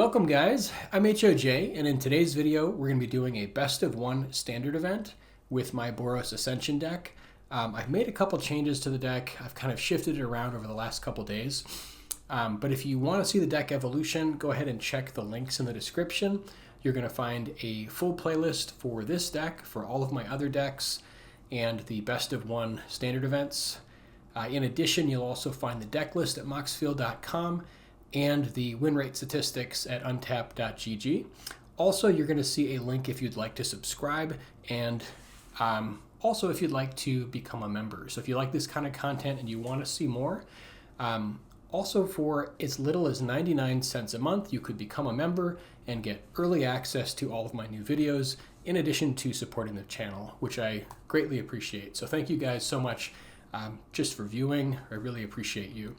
Welcome guys, I'm HOJ, and in today's video we're going to be doing a best of one standard event with my Boros Ascension deck. I've made a couple changes to the deck. I've kind of shifted it around over the last couple days. But if you want to see the deck evolution, go ahead and check the links in the description. You're going to find a full playlist for this deck, for all of my other decks, and the best of one standard events. In addition, you'll also find the deck list at moxfield.com and the win rate statistics at untap.gg. Also, you're going to see a link if you'd like to subscribe, and also if you'd like to become a member. So if you like this kind of content and you want to see more, also for as little as 99 cents a month, you could become a member and get early access to all of my new videos, in addition to supporting the channel, which I greatly appreciate. So thank you guys so much just for viewing. I really appreciate you.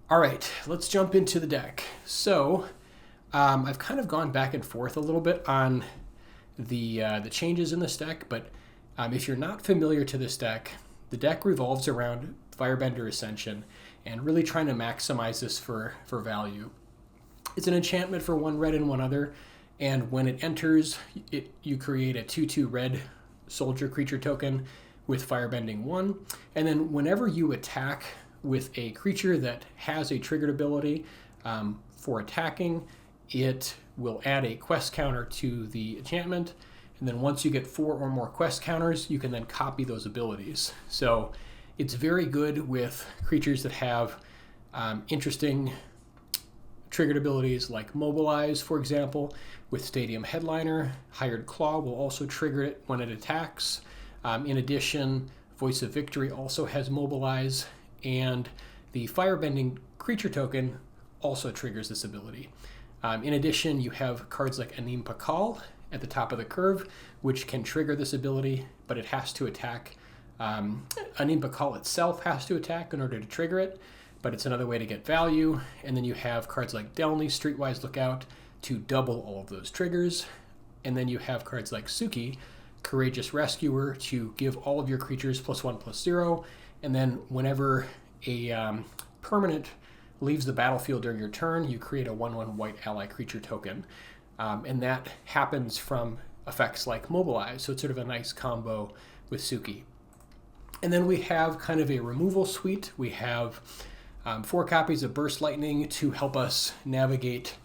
All right, let's jump into the deck. So I've kind of gone back and forth a little bit on the changes in this deck, but if you're not familiar to this deck, the deck revolves around Firebender Ascension and really trying to maximize this for value. It's an enchantment for one red and one other, and when it enters, you create a 2/2 red soldier creature token with Firebending 1, and then whenever you attack with a creature that has a triggered ability for attacking, it will add a quest counter to the enchantment, and then once you get 4 or more quest counters, you can then copy those abilities. So it's very good with creatures that have interesting triggered abilities like Mobilize, for example. With Stadium Headliner, Hired Claw will also trigger it when it attacks. In addition, Voice of Victory also has Mobilize, and the Firebending creature token also triggers this ability. In addition, you have cards like Anim Pakal at the top of the curve, which can trigger this ability, but it has to attack. Anim Pakal itself has to attack in order to trigger it, but it's another way to get value. And then you have cards like Delney, Streetwise Lookout, to double all of those triggers. And then you have cards like Suki, Courageous Rescuer, to give all of your creatures +1/+0. And then whenever a permanent leaves the battlefield during your turn, you create a 1/1 white ally creature token. And that happens from effects like Mobilize, so it's sort of a nice combo with Suki. And then we have kind of a removal suite. We have 4 copies of Burst Lightning to help us navigate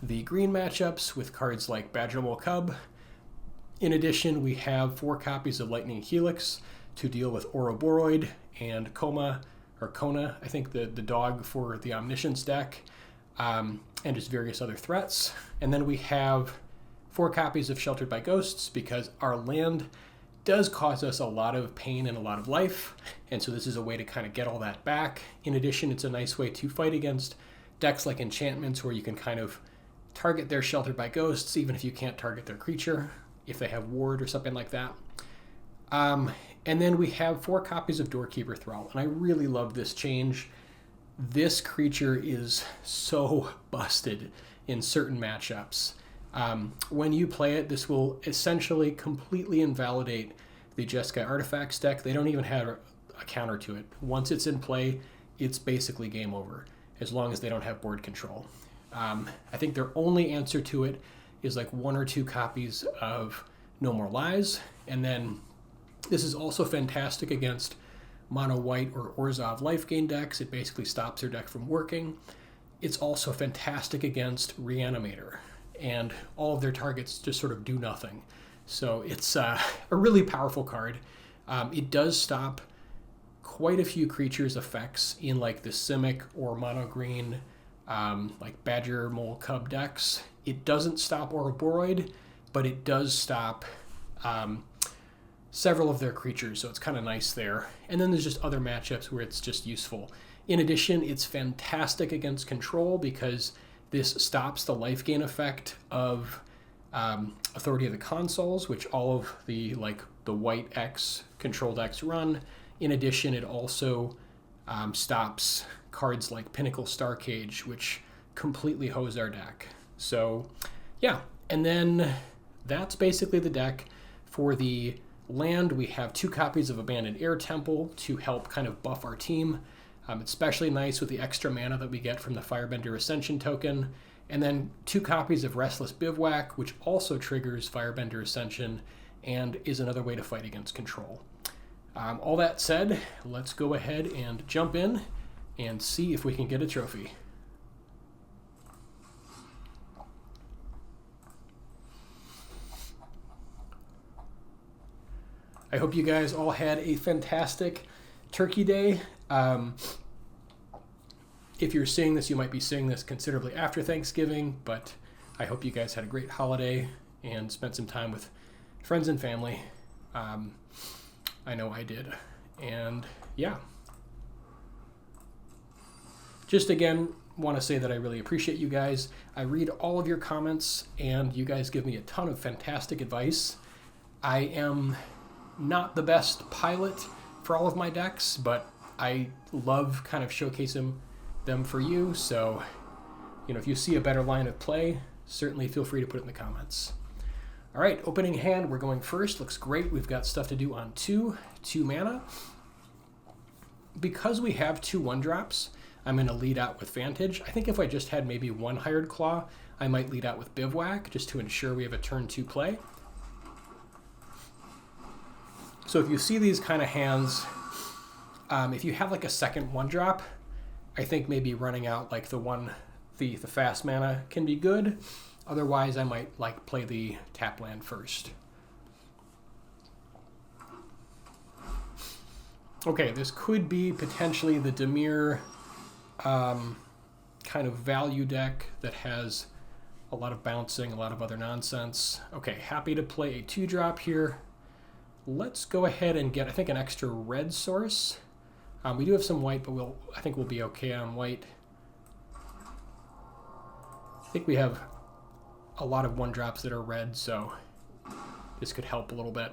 the green matchups with cards like Badgermole Cub. In addition, we have 4 copies of Lightning Helix to deal with Ouroboros and Kona, I think the dog for the Omniscience deck, and just various other threats. And then we have 4 copies of Sheltered by Ghosts, because our land does cause us a lot of pain and a lot of life, and so this is a way to kind of get all that back. In addition, it's a nice way to fight against decks like Enchantments, where you can kind of target their Sheltered by Ghosts, even if you can't target their creature, if they have Ward or something like that. And then we have 4 copies of Doorkeeper Thrull, and I really love this change. This creature is so busted in certain matchups. When you play it, this will essentially completely invalidate the Jeskai Artifacts deck. They don't even have a counter to it. Once it's in play, it's basically game over, as long as they don't have board control. I think their only answer to it is like 1 or 2 copies of No More Lies, and then this is also fantastic against mono white or Orzhov Lifegain decks. It basically stops their deck from working. It's also fantastic against Reanimator, and all of their targets just sort of do nothing. So it's a really powerful card. It does stop quite a few creatures' effects in like the Simic or mono green like Badgermole Cub decks. It doesn't stop Ouroboros, but it does stop several of their creatures, so it's kind of nice there. And then there's just other matchups where it's just useful. In addition, it's fantastic against control, because this stops the life gain effect of Authority of the Consuls, which all of the white X control decks run. In addition, it also stops cards like Pinnacle Starcage, which completely hose our deck. So yeah, and then that's basically the deck. For the land, we have 2 copies of Abandoned Air Temple to help kind of buff our team. It's especially nice with the extra mana that we get from the Firebender Ascension token, And then 2 copies of Restless Bivouac, which also triggers Firebender Ascension and is another way to fight against control. All that said, let's go ahead and jump in and see if we can get a trophy. I hope you guys all had a fantastic Turkey Day. If you're seeing this, you might be seeing this considerably after Thanksgiving, but I hope you guys had a great holiday and spent some time with friends and family. I know I did. And yeah. Just again, want to say that I really appreciate you guys. I read all of your comments, and you guys give me a ton of fantastic advice. I am not the best pilot for all of my decks, but I love kind of showcasing them for you. So, you know, if you see a better line of play, certainly feel free to put it in the comments. All right, opening hand, we're going first. Looks great. We've got stuff to do on 2 mana. Because we have 2 1-drops, I'm going to lead out with Vantage. I think if I just had maybe 1 Hired Claw, I might lead out with Bivouac, just to ensure we have a turn 2 play. So if you see these kind of hands, if you have like a second 1-drop, I think maybe running out like the fast mana can be good. Otherwise, I might like play the tap land first. Okay, this could be potentially the Dimir kind of value deck that has a lot of bouncing, a lot of other nonsense. Okay, happy to play a 2-drop here. Let's go ahead and get, I think, an extra red source. We do have some white, but I think we'll be okay on white. I think we have a lot of 1-drops that are red, so this could help a little bit.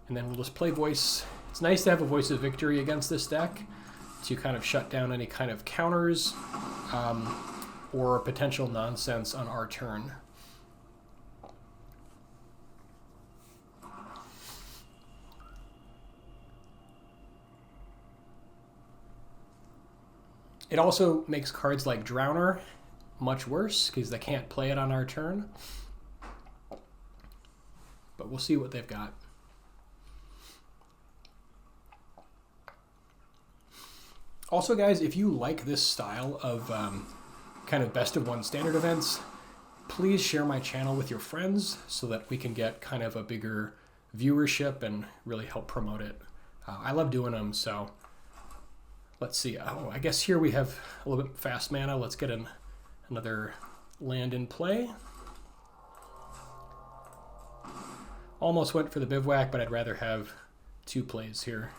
And then we'll just play Voice. It's nice to have a Voice of Victory against this deck to kind of shut down any kind of counters or potential nonsense on our turn. It also makes cards like Drowner much worse because they can't play it on our turn. But we'll see what they've got. Also, guys, if you like this style of kind of best of 1 standard events, please share my channel with your friends so that we can get kind of a bigger viewership and really help promote it. I love doing them, so let's see. Oh, I guess here we have a little bit fast mana. Let's get another land in play. Almost went for the Bivouac, but I'd rather have 2 plays here.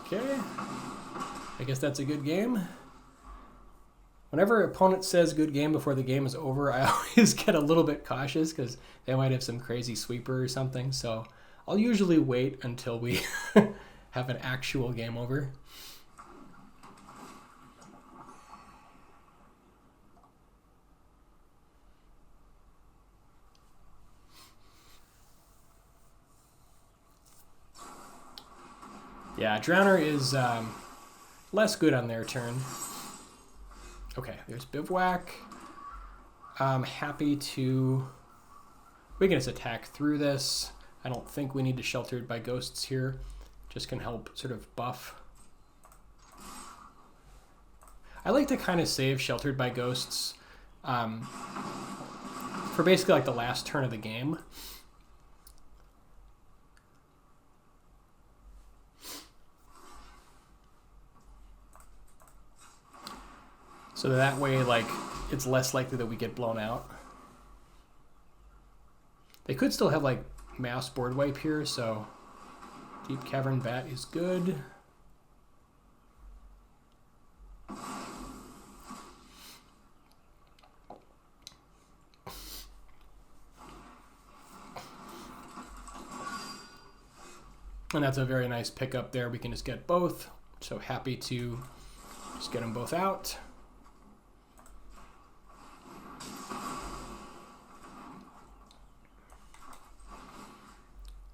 Okay, I guess that's a good game. Whenever an opponent says good game before the game is over, I always get a little bit cautious because they might have some crazy sweeper or something. So I'll usually wait until we have an actual game over. Yeah, Drowner is less good on their turn. Okay, there's Bivouac. I'm happy to... We can just attack through this. I don't think we need to Sheltered by Ghosts here. Just can help sort of buff. I like to kind of save Sheltered by Ghosts for basically like the last turn of the game. So that way, like, it's less likely that we get blown out. They could still have, like, mass board wipe here, so Deep Cavern Bat is good. And that's a very nice pickup there. We can just get both. So happy to just get them both out.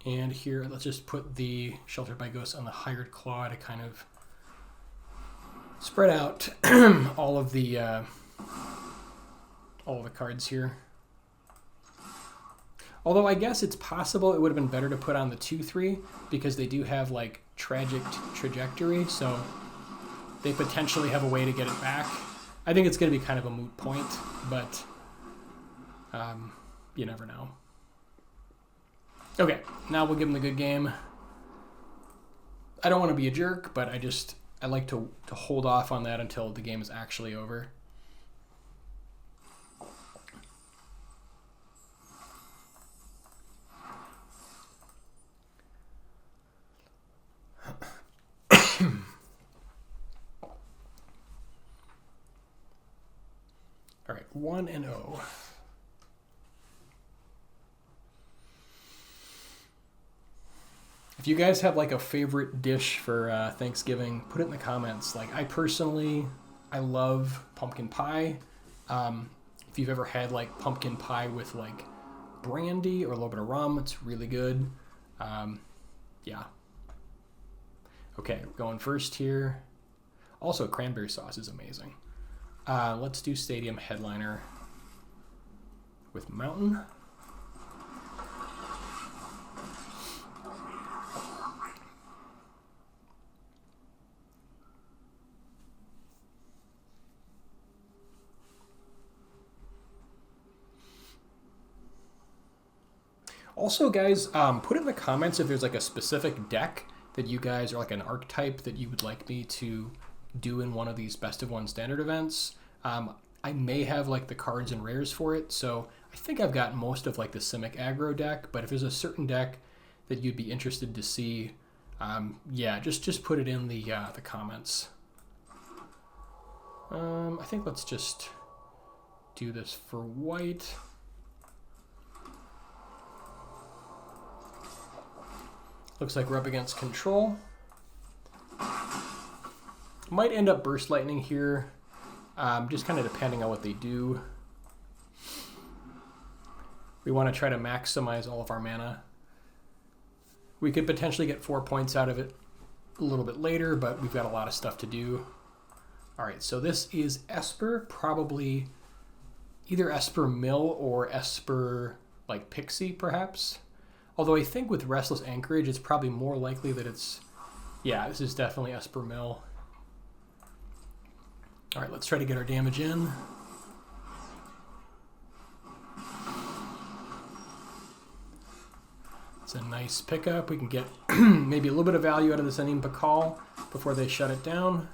And here, let's just put the Sheltered by Ghosts on the Hired Claw to kind of spread out all of the cards here. Although I guess it's possible it would have been better to put on the 2/3 because they do have like Tragic Trajectory, so they potentially have a way to get it back. I think it's going to be kind of a moot point, but you never know. Okay, now we'll give them the good game. I don't want to be a jerk, but I like to hold off on that until the game is actually over. All right, 1-0. If you guys have like a favorite dish for Thanksgiving, put it in the comments. Like I love pumpkin pie. If you've ever had like pumpkin pie with like brandy or a little bit of rum, it's really good. Yeah. Okay, going first here. Also, cranberry sauce is amazing. Let's do Stadium Headliner with Mountain. Also, guys, put in the comments if there's like a specific deck that you guys, or like an archetype that you would like me to do in one of these best of one standard events. I may have like the cards and rares for it, so I think I've got most of like the Simic aggro deck, but if there's a certain deck that you'd be interested to see, yeah, just put it in the comments. I think let's just do this for white. Looks like we're up against control. Might end up Burst Lightning here, just kind of depending on what they do. We want to try to maximize all of our mana. We could potentially get 4 points out of it a little bit later, but we've got a lot of stuff to do. All right, so this is Esper, probably either Esper Mill or Esper like Pixie, perhaps. Although I think with Restless Anchorage, it's probably more likely that it's... Yeah, this is definitely Esper Mill. All right, let's try to get our damage in. It's a nice pickup. We can get maybe a little bit of value out of this Anim Pakal before they shut it down.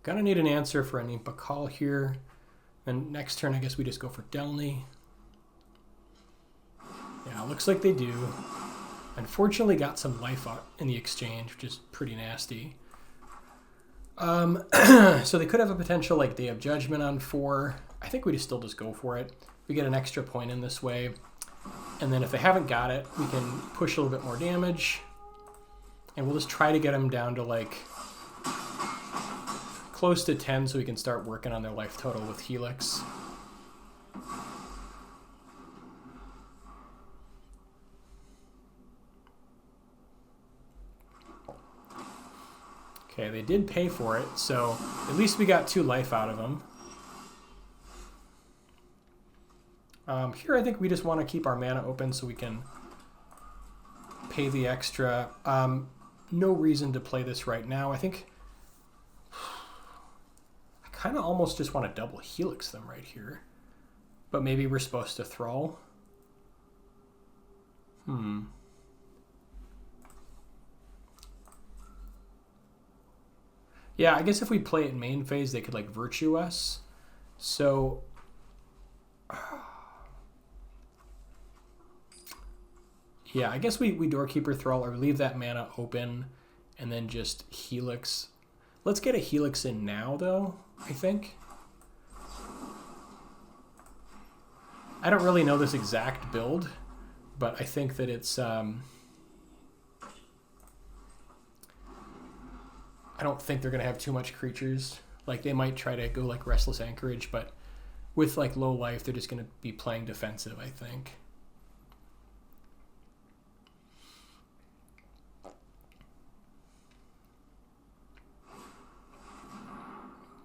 Gonna need an answer for Anim Pakal here. And next turn, I guess we just go for Delney. Yeah, looks like they do. Unfortunately, got some life out in the exchange, which is pretty nasty. So they could have a potential like Day of Judgment on 4. I think we still just go for it. We get an extra point in this way. And then if they haven't got it, we can push a little bit more damage. And we'll just try to get them down to like close to 10 so we can start working on their life total with Helix. Okay, they did pay for it, so at least we got 2 life out of them. Here I think we just want to keep our mana open so we can pay the extra. No reason to play this right now. I think I kind of almost just want to double Helix them right here. But maybe we're supposed to Thrull. Yeah, I guess if we play it main phase, they could like Virtue us. So yeah, I guess we Doorkeeper Thrull or leave that mana open and then just Helix. Let's get a Helix in now, though, I think. I don't really know this exact build, but I think that it's I don't think they're gonna have too much creatures. Like they might try to go like Restless Anchorage, but with like low life, they're just gonna be playing defensive, I think.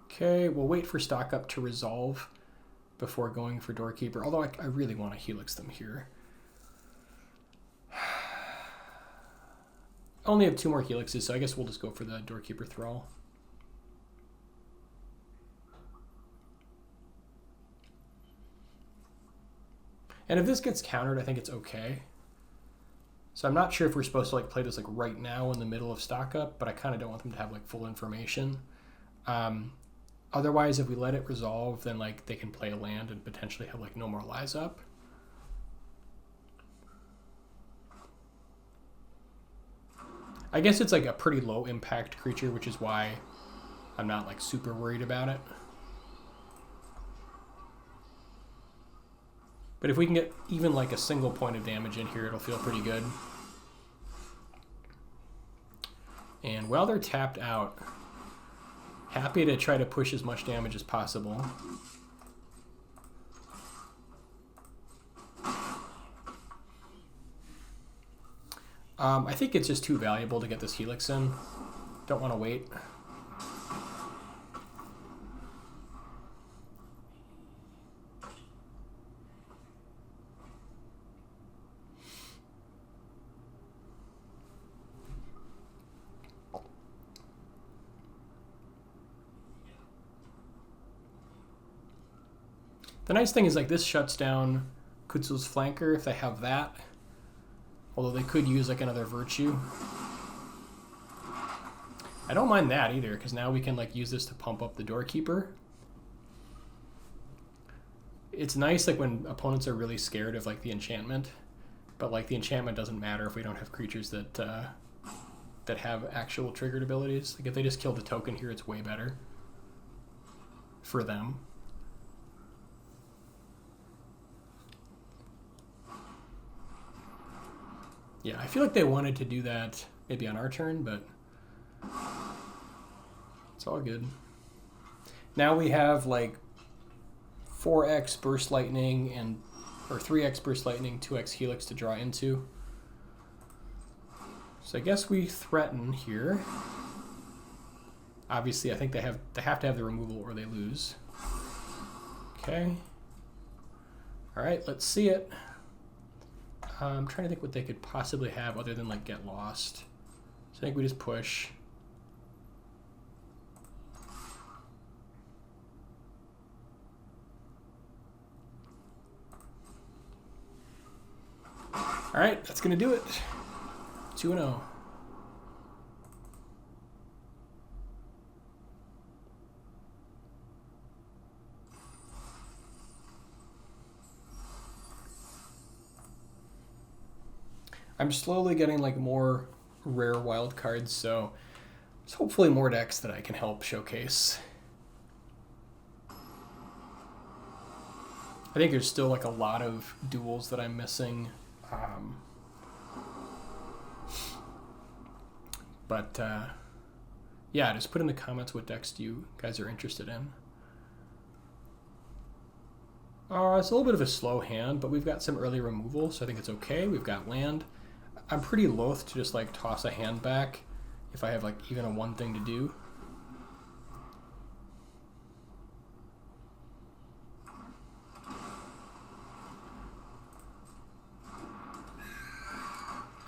Okay, we'll wait for stock up to resolve before going for Doorkeeper, although I really want to Helix them here. I only have 2 more Helixes, so I guess we'll just go for the Doorkeeper Thrull. And if this gets countered, I think it's okay. So I'm not sure if we're supposed to like play this like right now in the middle of stock up, but I kind of don't want them to have like full information. Otherwise, if we let it resolve, then like they can play a land and potentially have like no more lies up. I guess it's like a pretty low impact creature, which is why I'm not like super worried about it. But if we can get even like a single point of damage in here, it'll feel pretty good. And while they're tapped out, happy to try to push as much damage as possible. I think it's just too valuable to get this Helix in. Don't want to wait. The nice thing is like this shuts down Kutsul's Flanker if they have that. Although they could use like another Virtue. I don't mind that either, because now we can like use this to pump up the Doorkeeper. It's nice like when opponents are really scared of like the enchantment, but like the enchantment doesn't matter if we don't have creatures that that have actual triggered abilities. Like if they just kill the token here, it's way better for them. Yeah, I feel like they wanted to do that maybe on our turn, but it's all good. Now we have like 4x Burst Lightning and or 3x Burst Lightning, 2x Helix to draw into. So I guess we threaten here. Obviously, I think they have to have the removal or they lose. Okay. All right, let's see it. I'm trying to think what they could possibly have other than like get lost. So I think we just push. All right, that's gonna do it. 2-0. I'm slowly getting like more rare wild cards, so there's hopefully more decks that I can help showcase. I think there's still like a lot of duels that I'm missing. Yeah, just put in the comments what decks you guys are interested in. It's a little bit of a slow hand, but we've got some early removal, so I think it's okay. We've got land. I'm pretty loath to just like toss a hand back if I have like even a one thing to do.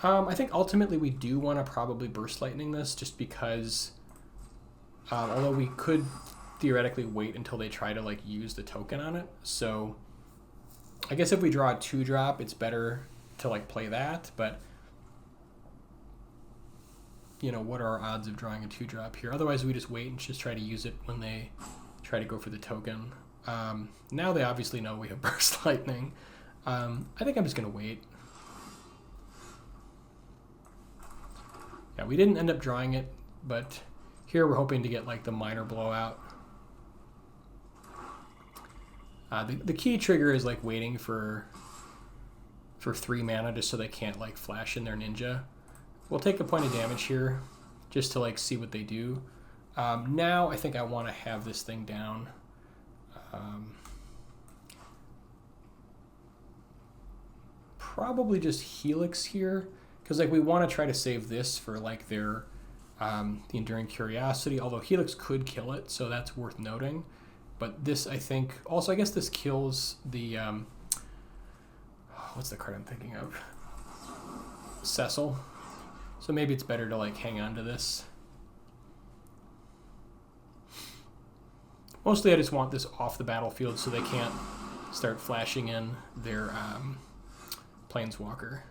I think ultimately we do want to probably Burst Lightning this just because although we could theoretically wait until they try to like use the token on it. So I guess if we draw a 2-drop, it's better to like play that, but you know, what are our odds of drawing a 2-drop here? Otherwise we just wait and just try to use it when they try to go for the token. Now they obviously know we have Burst Lightning. I think I'm just gonna wait. Yeah, we didn't end up drawing it, but here we're hoping to get like the minor blowout. The key trigger is like waiting for for 3 mana just so they can't like flash in their ninja. We'll take a point of damage here just to like see what they do. Now I think I want to have this thing down. Probably just Helix here, because like we want to try to save this for like their the Enduring Curiosity, although Helix could kill it, so that's worth noting. But this, I think, also I guess this kills the what's the card I'm thinking of? Cecil. So maybe it's better to like hang on to this. Mostly I just want this off the battlefield so they can't start flashing in their Planeswalker.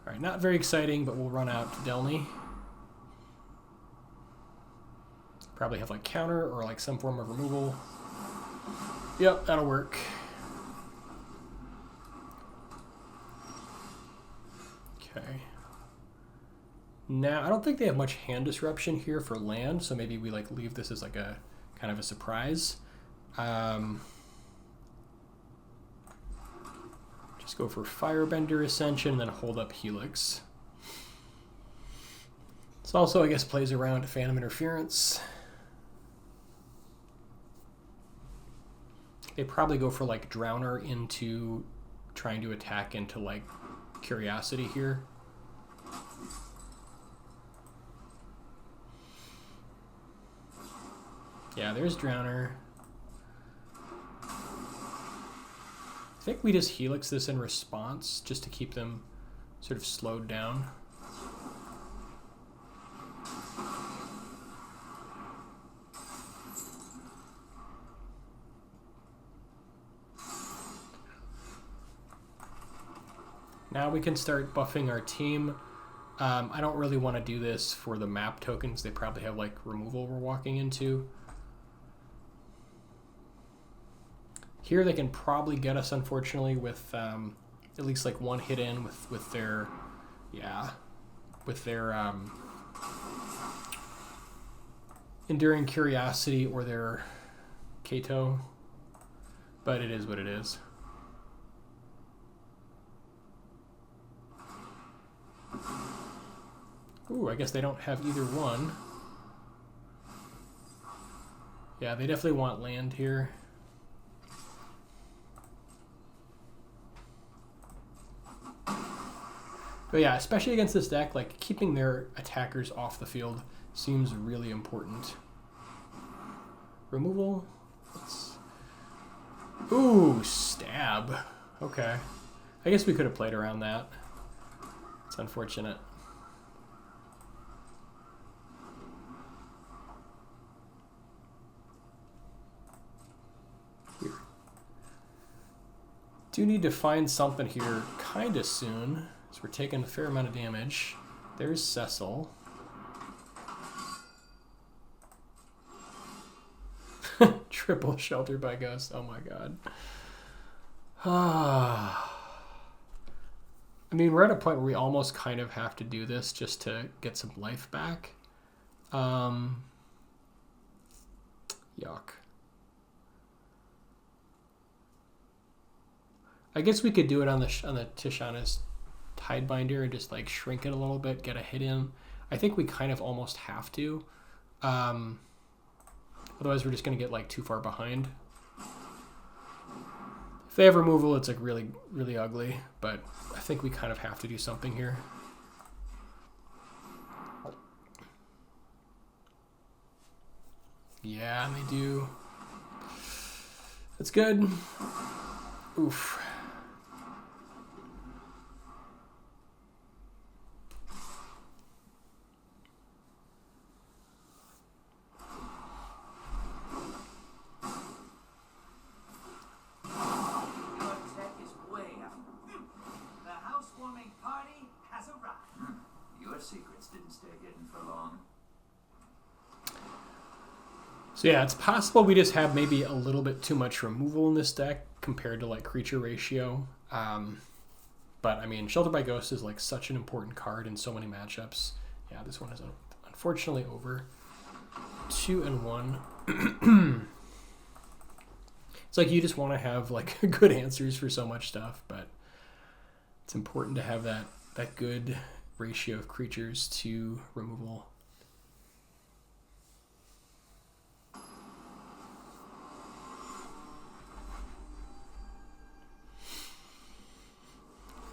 Alright, not very exciting, but we'll run out to Delney. Probably have like counter or like some form of removal. Yep, that'll work. Okay. Now, I don't think they have much hand disruption here for land, so maybe we like leave this as like a kind of a surprise. Just go for Firebender Ascension and then hold up Helix. This also, I guess, plays around Phantom Interference. They probably go for like Drowner into trying to attack into like Curiosity here. Yeah, there's Drowner. I think we just Helix this in response just to keep them sort of slowed down. Now we can start buffing our team. I don't really want to do this for the map tokens. They probably have like removal we're walking into. Here they can probably get us, unfortunately, with at least like one hit in with their, yeah, with their Enduring Curiosity or their Kato. But it is what it is. Ooh, I guess they don't have either one. Yeah, they definitely want land here. But yeah, especially against this deck, like keeping their attackers off the field seems really important. Removal. Ooh, stab. Okay. I guess we could have played around that. It's unfortunate. Here. Do need to find something here kind of soon. So we're taking a fair amount of damage. There's Cecil. Triple Shelter by Ghost. Oh my god. I mean, we're at a point where we almost kind of have to do this just to get some life back. Yuck. I guess we could do it on the Tishana's Tidebinder and just like shrink it a little bit, get a hit in. I think we kind of almost have to. Otherwise we're just going to get like too far behind. If they have removal, it's like really, really ugly, but I think we kind of have to do something here. Yeah, they do. That's good. Oof. So yeah, it's possible we just have maybe a little bit too much removal in this deck compared to like creature ratio. But I mean, Shelter by Ghost is like such an important card in so many matchups. Yeah, this one is unfortunately over. 2-1. It's like you just want to have like good answers for so much stuff, but it's important to have that good ratio of creatures to removal.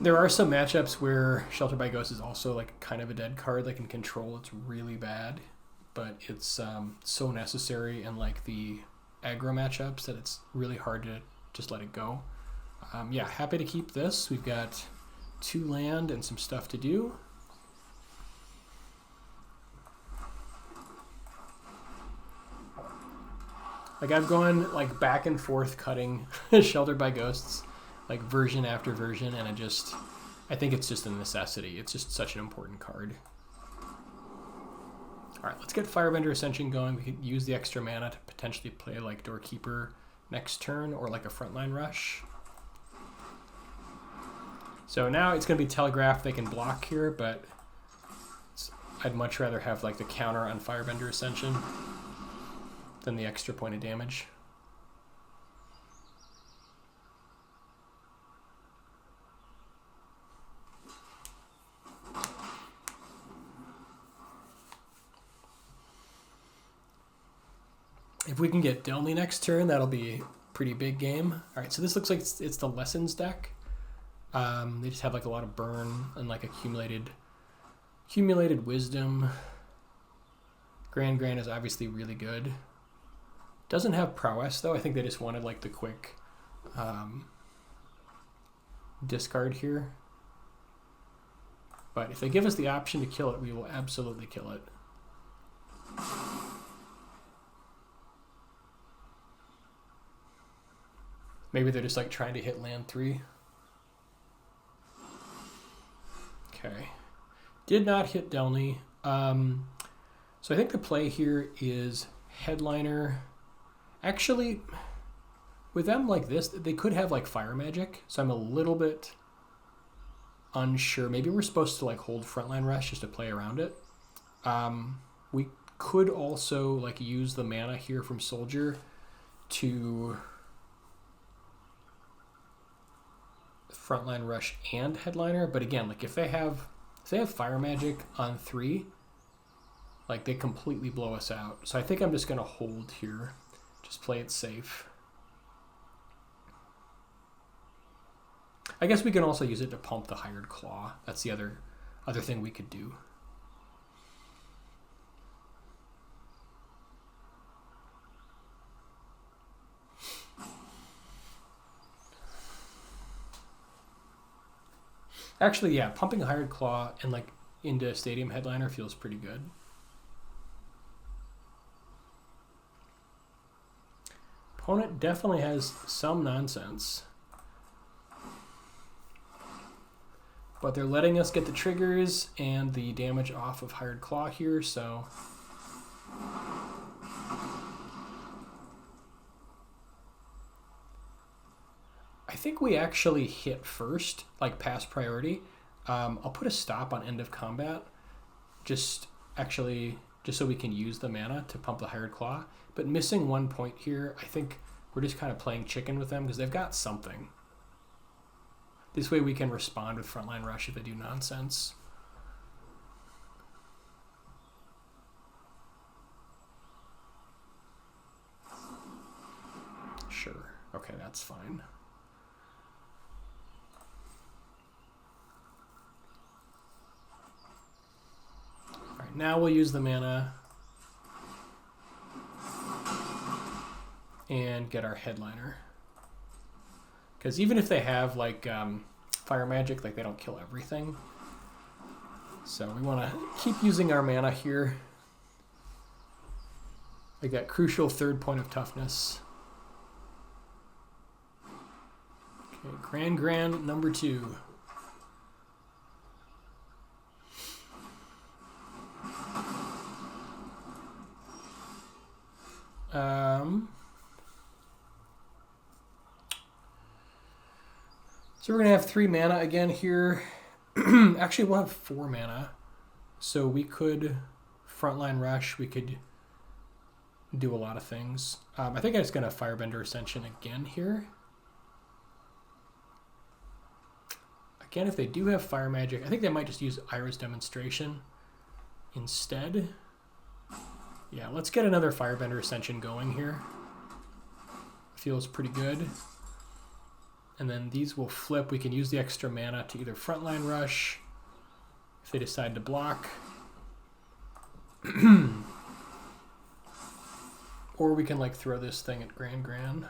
There are some matchups where Shelter by Ghost is also like kind of a dead card. Like in Control, it's really bad, but it's so necessary in like the aggro matchups that it's really hard to just let it go. Yeah, happy to keep this. We've got 2 land and some stuff to do. Like I've gone like back and forth cutting Shelter by Ghosts like version after version, and I think it's just a necessity. It's just such an important card. All right, let's get Firebender Ascension going. We could use the extra mana to potentially play like Doorkeeper next turn or like a Frontline Rush. So now it's going to be Telegraph. They can block here, but I'd much rather have like the counter on Firebender Ascension than the extra point of damage. If we can get Delney next turn, that'll be a pretty big game. All right, so this looks like it's the Lessons deck. They just have like a lot of burn and like accumulated wisdom. Grand is obviously really good. Doesn't have prowess though. I think they just wanted like the quick discard here. But if they give us the option to kill it, we will absolutely kill it. Maybe they're just like trying to hit land 3. Okay. Did not hit Delney. So I think the play here is Headliner. Actually, with them like this, they could have like Fire Magic. So I'm a little bit unsure. Maybe we're supposed to like hold Frontline Rush just to play around it. We could also like use the mana here from Soldier to Frontline Rush and Headliner, but again, like if they have Fire Magic on 3, like they completely blow us out. So I think I'm just gonna hold here, just play it safe. I guess we can also use it to pump the Hired Claw. That's the other thing we could do. Actually, yeah, pumping a Hired Claw and like into Stadium Headliner feels pretty good. Opponent definitely has some nonsense. But they're letting us get the triggers and the damage off of Hired Claw here, so I think we actually hit first, like pass priority. I'll put a stop on end of combat, just so we can use the mana to pump the Hired Claw. But missing 1 point here, I think we're just kind of playing chicken with them because they've got something. This way we can respond with Frontline Rush if they do nonsense. Sure, okay, that's fine. Now we'll use the mana and get our Headliner. Because even if they have like Fire Magic, like they don't kill everything. So we want to keep using our mana here. Like that crucial 3rd point of toughness. Okay, Grand number 2. So we're going to have 3 mana again here. Actually, we'll have 4 mana. So we could Frontline Rush. We could do a lot of things. I think I'm just going to Firebender Ascension again here. Again, if they do have Fire Magic, I think they might just use Iris Demonstration instead. Yeah, let's get another Firebender Ascension going here. Feels pretty good. And then these will flip. We can use the extra mana to either Frontline Rush if they decide to block. Or we can like throw this thing at Grand.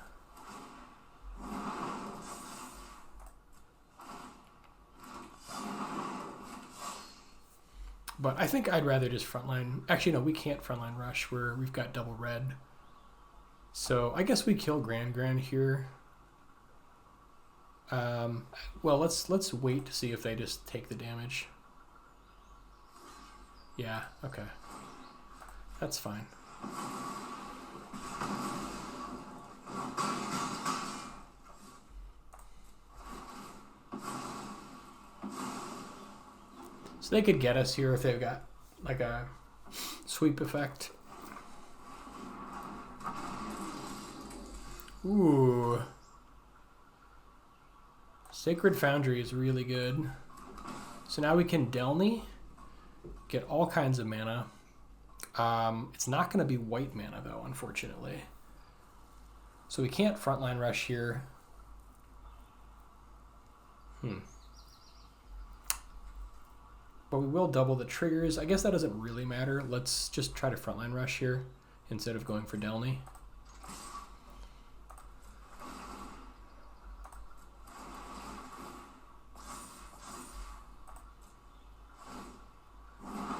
But I think I'd rather just Frontline. Actually, no, we can't Frontline Rush. We've got double red. So I guess we kill Grand here. Well, let's wait to see if they just take the damage. Yeah, okay. That's fine. So they could get us here if they've got like a sweep effect. Ooh. Sacred Foundry is really good. So now we can Delney, get all kinds of mana. It's not going to be white mana though, unfortunately. So we can't Frontline Rush here. But we will double the triggers. I guess that doesn't really matter. Let's just try to Frontline Rush here instead of going for Delney.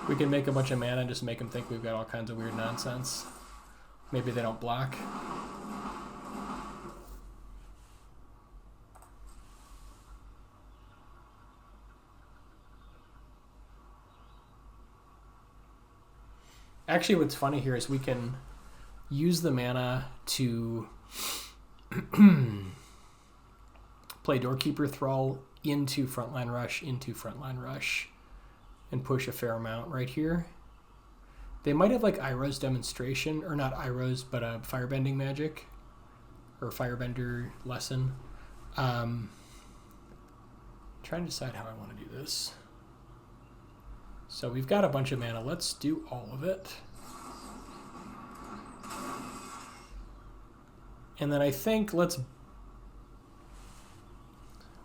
We can make a bunch of mana and just make them think we've got all kinds of weird nonsense. Maybe they don't block. Actually, what's funny here is we can use the mana to play Doorkeeper Thrull into Frontline Rush, and push a fair amount right here. They might have like Iroh's Demonstration, or not Iroh's, but a Firebending Magic, or Firebender Lesson. Trying to decide how I want to do this. So we've got a bunch of mana. Let's do all of it. And then I think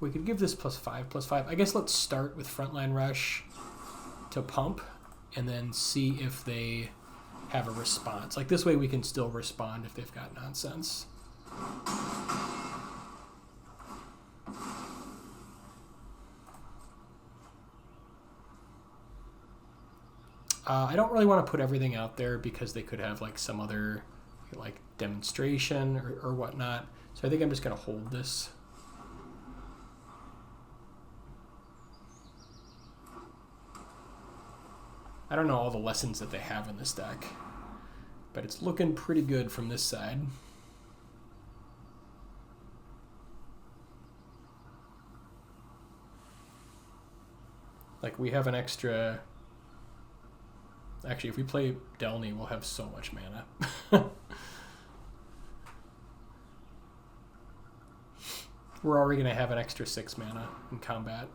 we could give this +5/+5. I guess let's start with Frontline Rush to pump and then see if they have a response. Like this way we can still respond if they've got nonsense. I don't really want to put everything out there because they could have like some other like demonstration or whatnot. So I think I'm just going to hold this. I don't know all the lessons that they have in this deck, but it's looking pretty good from this side. Like we have an extra... Actually, if we play Delney, we'll have so much mana. We're already going to have an extra 6 mana in combat.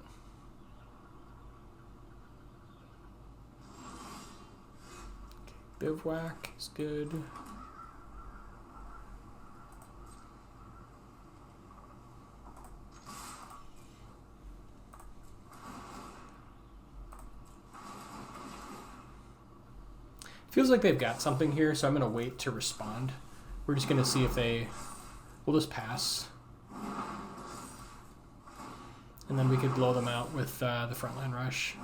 Bivouac is good. Feels like they've got something here, so I'm going to wait to respond. We're just going to see if they... We'll just pass. And then we could blow them out with the Frontline Rush.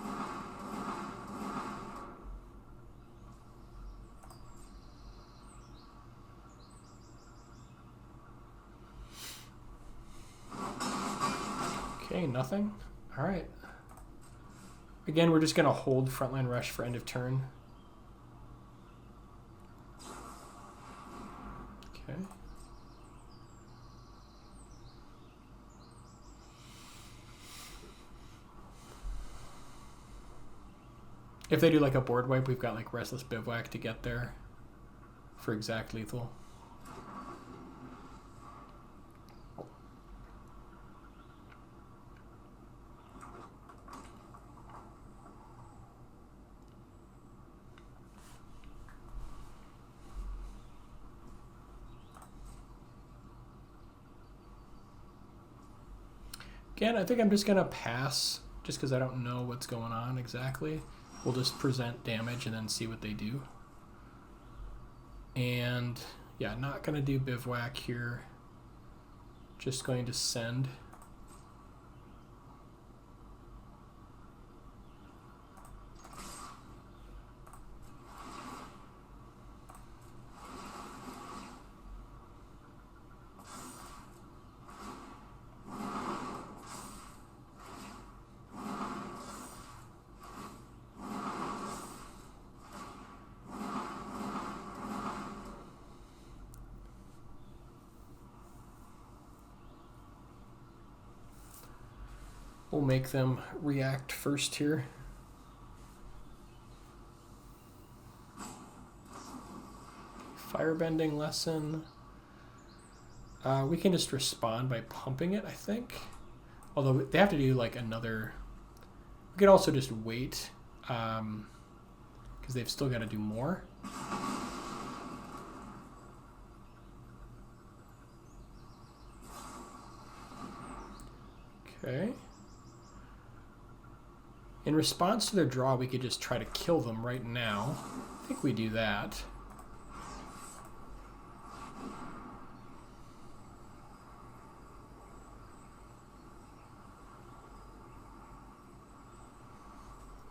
Okay, nothing. All right. Again, we're just going to hold Frontline Rush for end of turn. Okay. If they do like a board wipe, we've got like Restless Bivouac to get there. for exact lethal. Again, I think I'm just going to pass just because I don't know what's going on exactly. We'll just present damage and then see what they do. And yeah, not going to do Bivouac here. Just going to send. We'll make them react first here. Firebending lesson. We can just respond by pumping it, I think. Although they have to do like another. We could also just wait because they've still got to do more. Okay. In response to their draw, we could just try to kill them right now. I think we do that.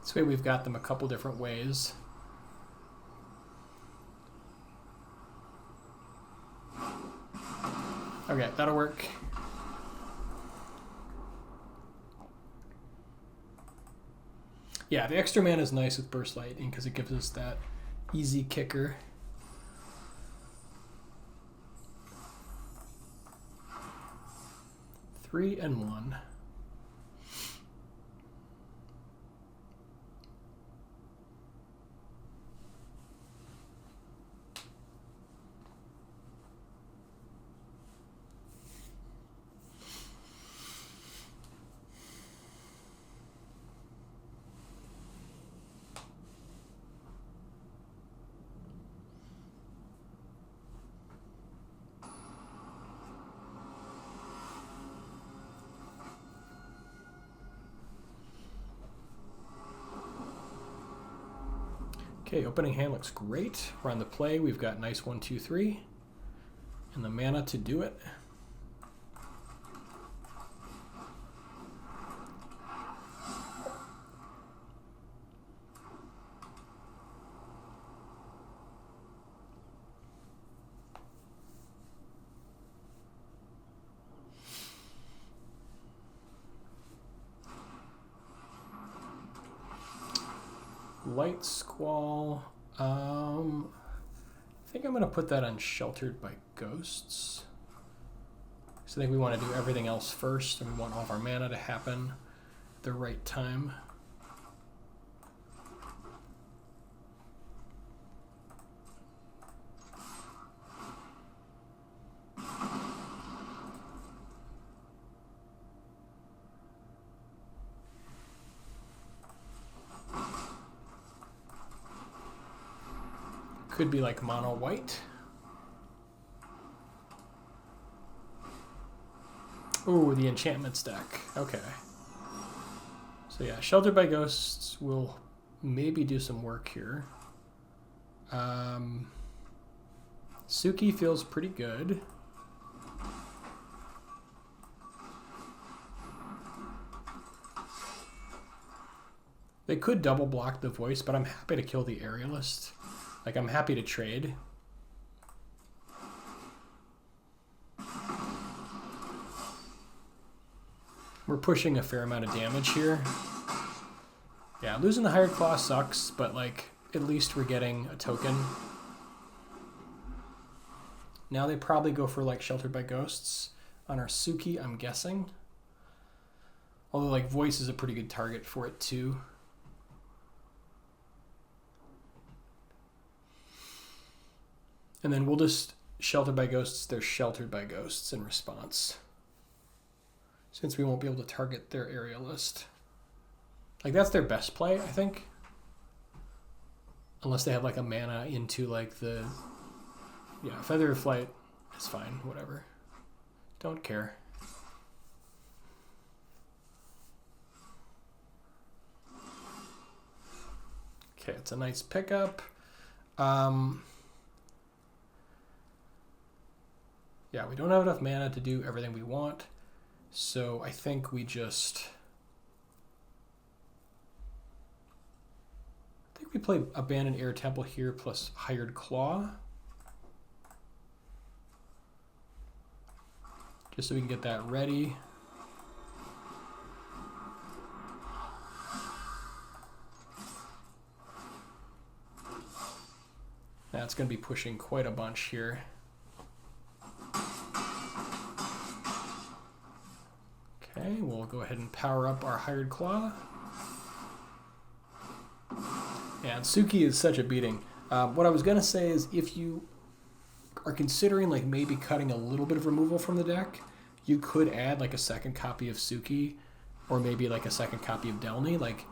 This way we've got them a couple different ways. Okay, that'll work. Yeah, the extra mana is nice with Burst Lightning because it gives us that easy kicker. Three and one. Okay, opening hand looks great. We're on the play. We've got nice 1, 2, 3, and the mana to do it. Light Squall. I think I'm going to put that on Sheltered by Ghosts. So I think we want to do everything else first, and we want all of our mana to happen at the right time. Could be like mono white. Ooh, the Enchantments deck. Okay. So yeah, Sheltered by Ghosts will maybe do some work here. Suki feels pretty good. They could double block the voice, but I'm happy to kill the Aerialist. Like, I'm happy to trade. We're pushing a fair amount of damage here. Yeah, losing the Hired Claw sucks, but, like, at least we're getting a token. Now they probably go for, like, Sheltered by Ghosts on our Suki, I'm guessing. Although, like, Voice is a pretty good target for it, too. And then we'll just Sheltered by Ghosts. They're Sheltered by Ghosts in response, since we won't be able to target their area list. Like, that's their best play, I think. Unless they have like a mana into like the... Yeah, Feather of Flight is fine, whatever. Don't care. Okay, it's a nice pickup. Yeah, we don't have enough mana to do everything we want, so I think we just... I think we play Abandoned Air Temple here plus Hired Claw. Just so we can get that ready. That's going to be pushing quite a bunch here. Okay, we'll go ahead and power up our Hired Claw. Yeah, and Suki is such a beating. What I was going to say is if you are considering like maybe cutting a little bit of removal from the deck, you could add like a second copy of Suki or maybe like a second copy of Delney. Like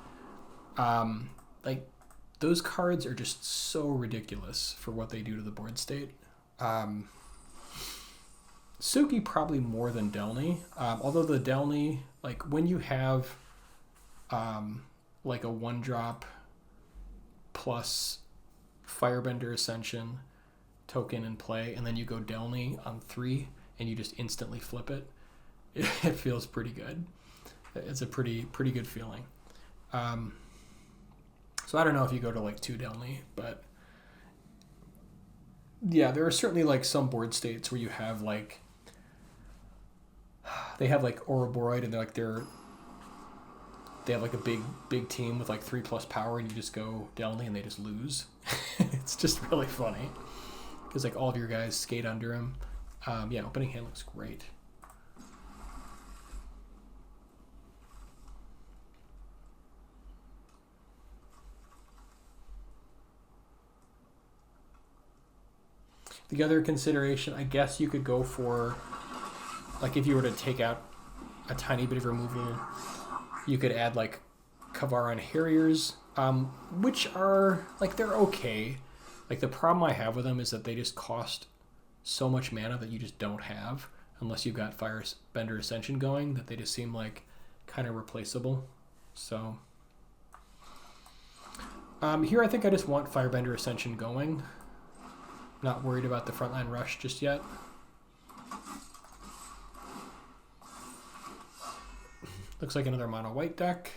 those cards are just so ridiculous for what they do to the board state. Suki probably more than Delney, although the Delney, like when you have like a 1-drop plus Firebender Ascension token in play, and then you go Delney on 3 and you just instantly flip it, it feels pretty good. It's a pretty good feeling. So I don't know if you go to like 2 Delney, but yeah, there are certainly like some board states where you have like, they have like Ouroboros and they have like a big team with like 3+ power, and you just go Delney and they just lose. It's just really funny because like all of your guys skate under him. Yeah, opening hand looks great. The other consideration, I guess you could go for, like if you were to take out a tiny bit of removal, you could add like Kavaran Harriers, which are, like, they're okay. Like the problem I have with them is that they just cost so much mana that you just don't have, unless you've got Firebender Ascension going, that they just seem like kind of replaceable. So here I think I just want Firebender Ascension going. Not worried about the Frontline Rush just yet. Looks like another mono white deck.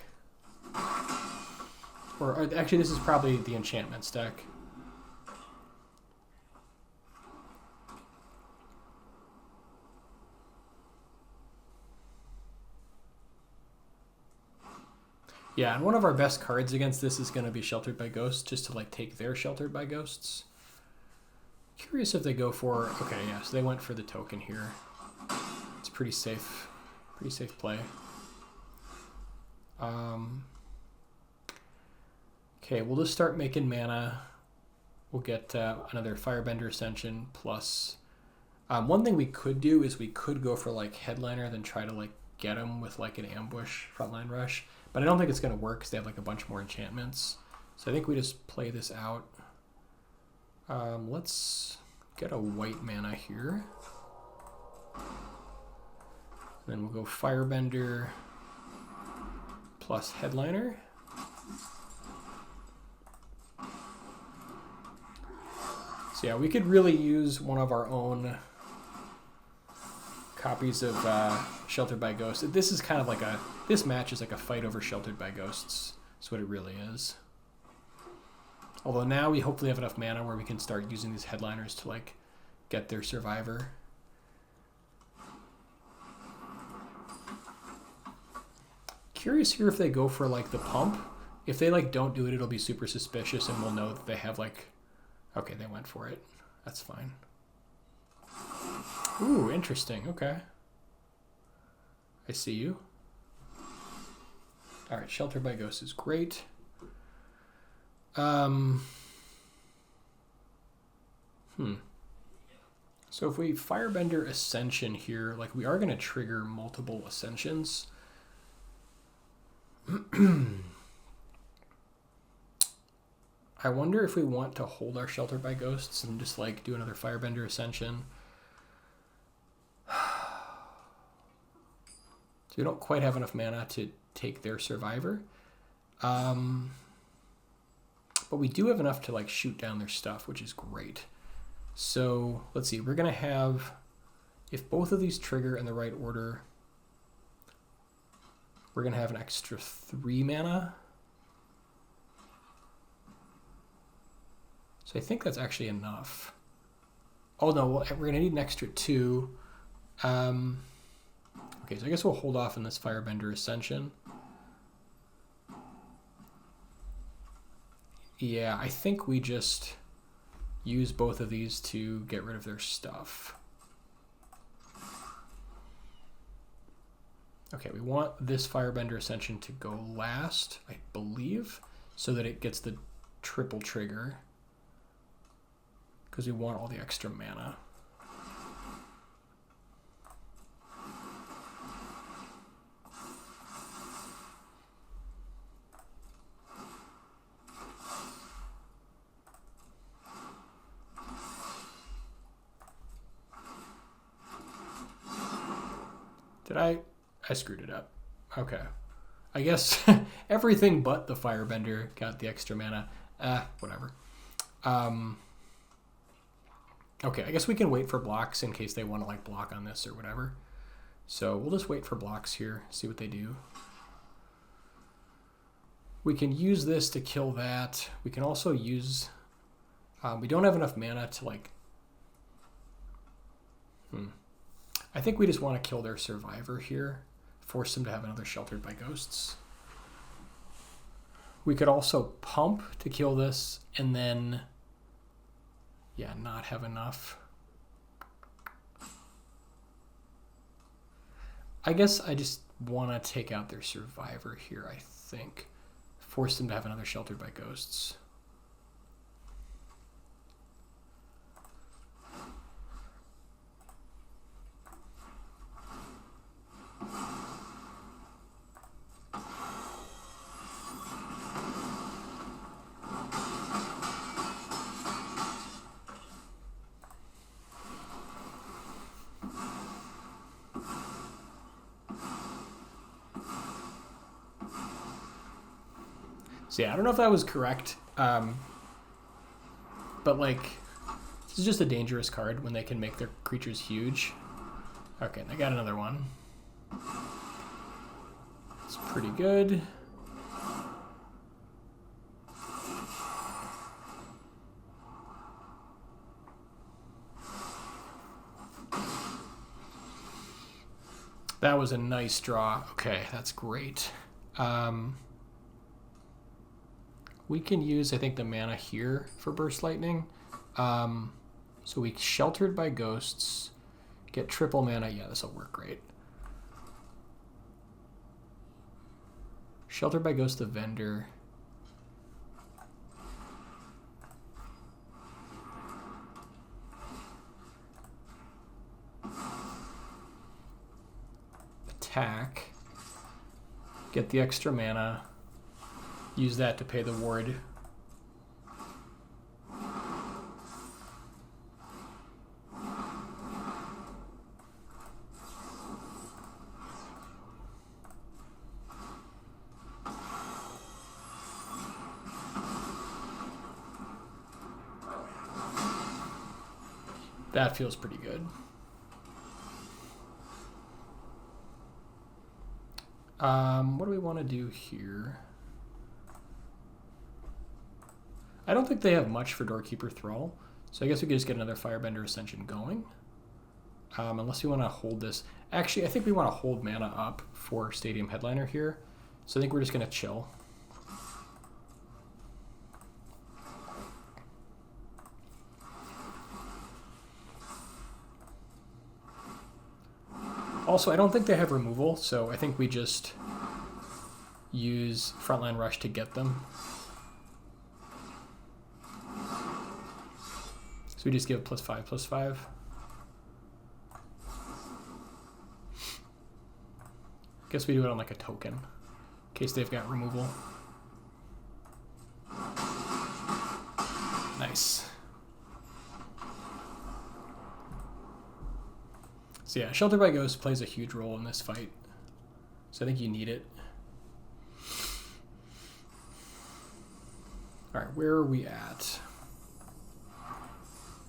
Or actually, this is probably the Enchantments deck. Yeah, and one of our best cards against this is going to be Sheltered by Ghosts, just to like take their Sheltered by Ghosts. Curious if they go for, okay, yeah, so they went for the token here. It's pretty safe play. Okay, we'll just start making mana. We'll get another Firebender Ascension plus. One thing we could do is we could go for like Headliner, then try to like get him with like an ambush Frontline Rush. But I don't think it's going to work because they have like a bunch more enchantments. So I think we just play this out. Let's get a white mana here. Then we'll go Firebender plus Headliner. So yeah, we could really use one of our own copies of Sheltered by Ghosts. This is kind of like this match is like a fight over Sheltered by Ghosts. That's what it really is. Although now we hopefully have enough mana where we can start using these Headliners to like get their Survivor. Curious here if they go for like the pump. If they like don't do it, it'll be super suspicious and we'll know that they have like, okay, they went for it. That's fine. Ooh, interesting. Okay. I see you. All right, Sheltered by Ghosts is great. So if we Firebender Ascension here, like we are going to trigger multiple Ascensions. I wonder if we want to hold our Sheltered by Ghosts and just like do another Firebender Ascension. So we don't quite have enough mana to take their Survivor. But we do have enough to like shoot down their stuff, which is great. So let's see, we're going to have, if both of these trigger in the right order, we're going to have an extra 3 mana. So I think that's actually enough. Oh no, we're going to need an extra 2. Okay, so I guess we'll hold off on this Firebender Ascension. Yeah, I think we just use both of these to get rid of their stuff. Okay, we want this Firebender Ascension to go last, I believe, so that it gets the triple trigger, because we want all the extra mana. Did I screwed it up. Okay. I guess everything but the Firebender got the extra mana. Whatever. Okay, I guess we can wait for blocks in case they want to like block on this or whatever. So we'll just wait for blocks here, see what they do. We can use this to kill that. We can also use... we don't have enough mana to like... I think we just want to kill their Survivor here. Force them to have another Sheltered by Ghosts. We could also pump to kill this and then... yeah, not have enough. I guess I just want to take out their Survivor here, I think. Force them to have another Sheltered by Ghosts. So yeah, I don't know if that was correct, but like, this is just a dangerous card when they can make their creatures huge. Okay, I got another one. It's pretty good. That was a nice draw. Okay, that's great. We can use, I think, the mana here for Burst Lightning. So we Sheltered by Ghosts, get triple mana. Yeah, this will work great. Sheltered by Ghost the Vendor. Attack. Get the extra mana. Use that to pay the ward. That feels pretty good. What do we want to do here? I don't think they have much for Doorkeeper Thrull, so I guess we could just get another Firebender Ascension going. Unless we want to hold this. Actually, I think we want to hold mana up for Stadium Headliner here, so I think we're just going to chill. Also, I don't think they have removal, so I think we just use Frontline Rush to get them. So we just give +5/+5. Guess we do it on like a token, in case they've got removal. Nice. So yeah, Shelter by Ghost plays a huge role in this fight. So I think you need it. All right, where are we at?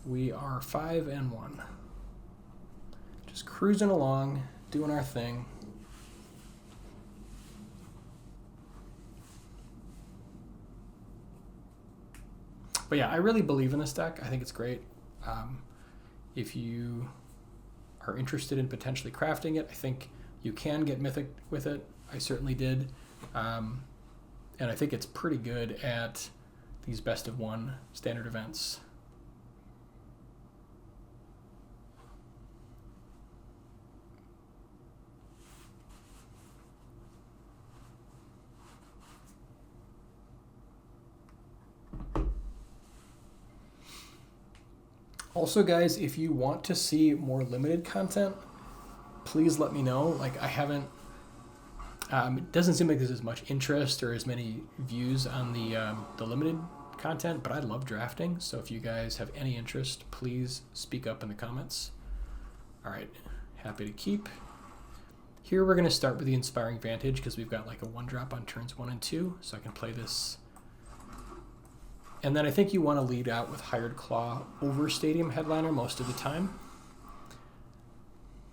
We are 5-1. Just cruising along, doing our thing. But yeah, I really believe in this deck. I think it's great. If you are interested in potentially crafting it, I think you can get Mythic with it. I certainly did. And I think it's pretty good at these best of one standard events. Also, guys, if you want to see more limited content, please let me know. Like, I haven't, it doesn't seem like there's as much interest or as many views on the limited content, but I love drafting. So if you guys have any interest, please speak up in the comments. All right, happy to keep. Here we're going to start with the Inspiring Vantage because we've got like a 1-drop on turns 1 and 2, so I can play this. And then I think you want to lead out with Hired Claw over Stadium Headliner most of the time.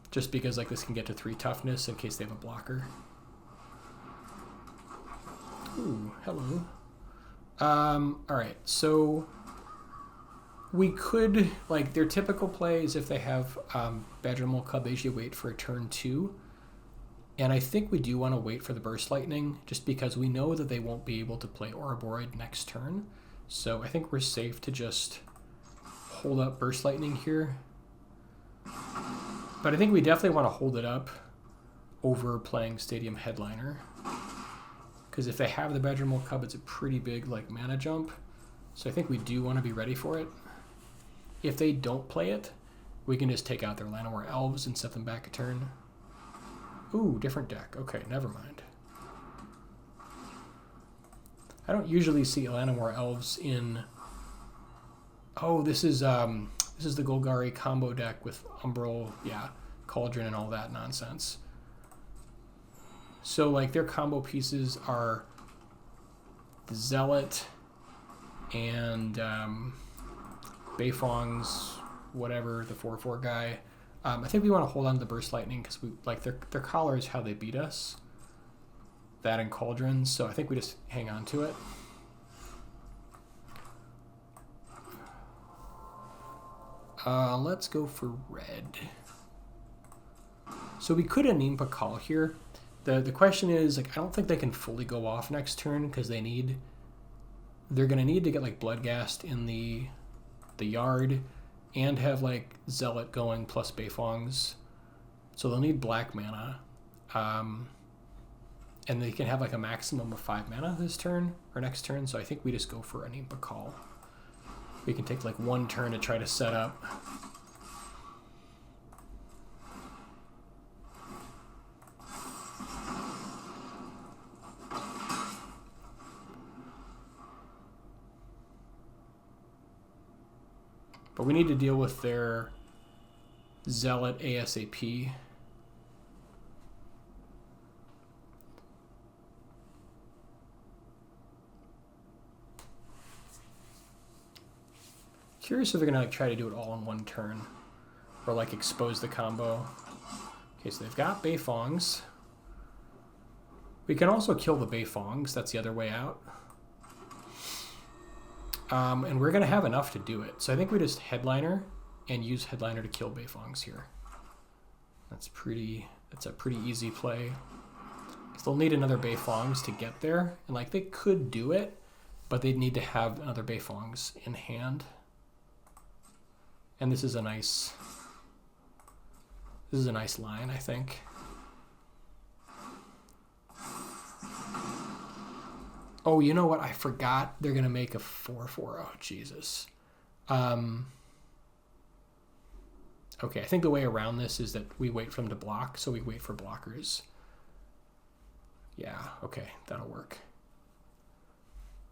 Just because like this can get to 3 toughness in case they have a blocker. Ooh, hello. Alright, so we could, like their typical play is if they have Badger Mole Cub, they usually wait for a turn 2. And I think we do want to wait for the Burst Lightning just because we know that they won't be able to play Ouroboros next turn. So I think we're safe to just hold up Burst Lightning here. But I think we definitely want to hold it up over playing Stadium Headliner. Because if they have the Badger Mole Cub, it's a pretty big like mana jump. So I think we do want to be ready for it. If they don't play it, we can just take out their Llanowar Elves and set them back a turn. Ooh, different deck. Okay, never mind. I don't usually see Llanowar Elves in... Oh, this is the Golgari combo deck with Umbral, yeah, Cauldron and all that nonsense. So, like, their combo pieces are the Zealot and Beifong's, whatever, the 4/4 guy. I think we want to hold on to the Burst Lightning because we like their collar is how they beat us. That and Cauldrons, so I think we just hang on to it. Let's go for red. So we could Anim Pakal here. The question is, like, I don't think they can fully go off next turn because they're gonna need to get like Bloodghast in the yard and have like Zealot going plus Beifong's. So they'll need black mana. And they can have like a maximum of 5 mana this turn or next turn. So I think we just go for Anim Pakal. We can take like 1 turn to try to set up. But we need to deal with their Zealot ASAP. Curious if they're gonna like try to do it all in 1 turn, or like expose the combo. Okay, so they've got Beifongs. We can also kill the Beifongs. That's the other way out. And we're gonna have enough to do it. So I think we just Headliner and use Headliner to kill Beifongs here. That's a pretty easy play. Because they'll need another Beifongs to get there, and like they could do it, but they'd need to have another Beifongs in hand. And this is a nice line, I think. Oh, you know what? I forgot they're going to make a 4/4. Oh, Jesus. Okay, I think the way around this is that we wait for them to block, so we wait for blockers. Yeah, okay, that'll work.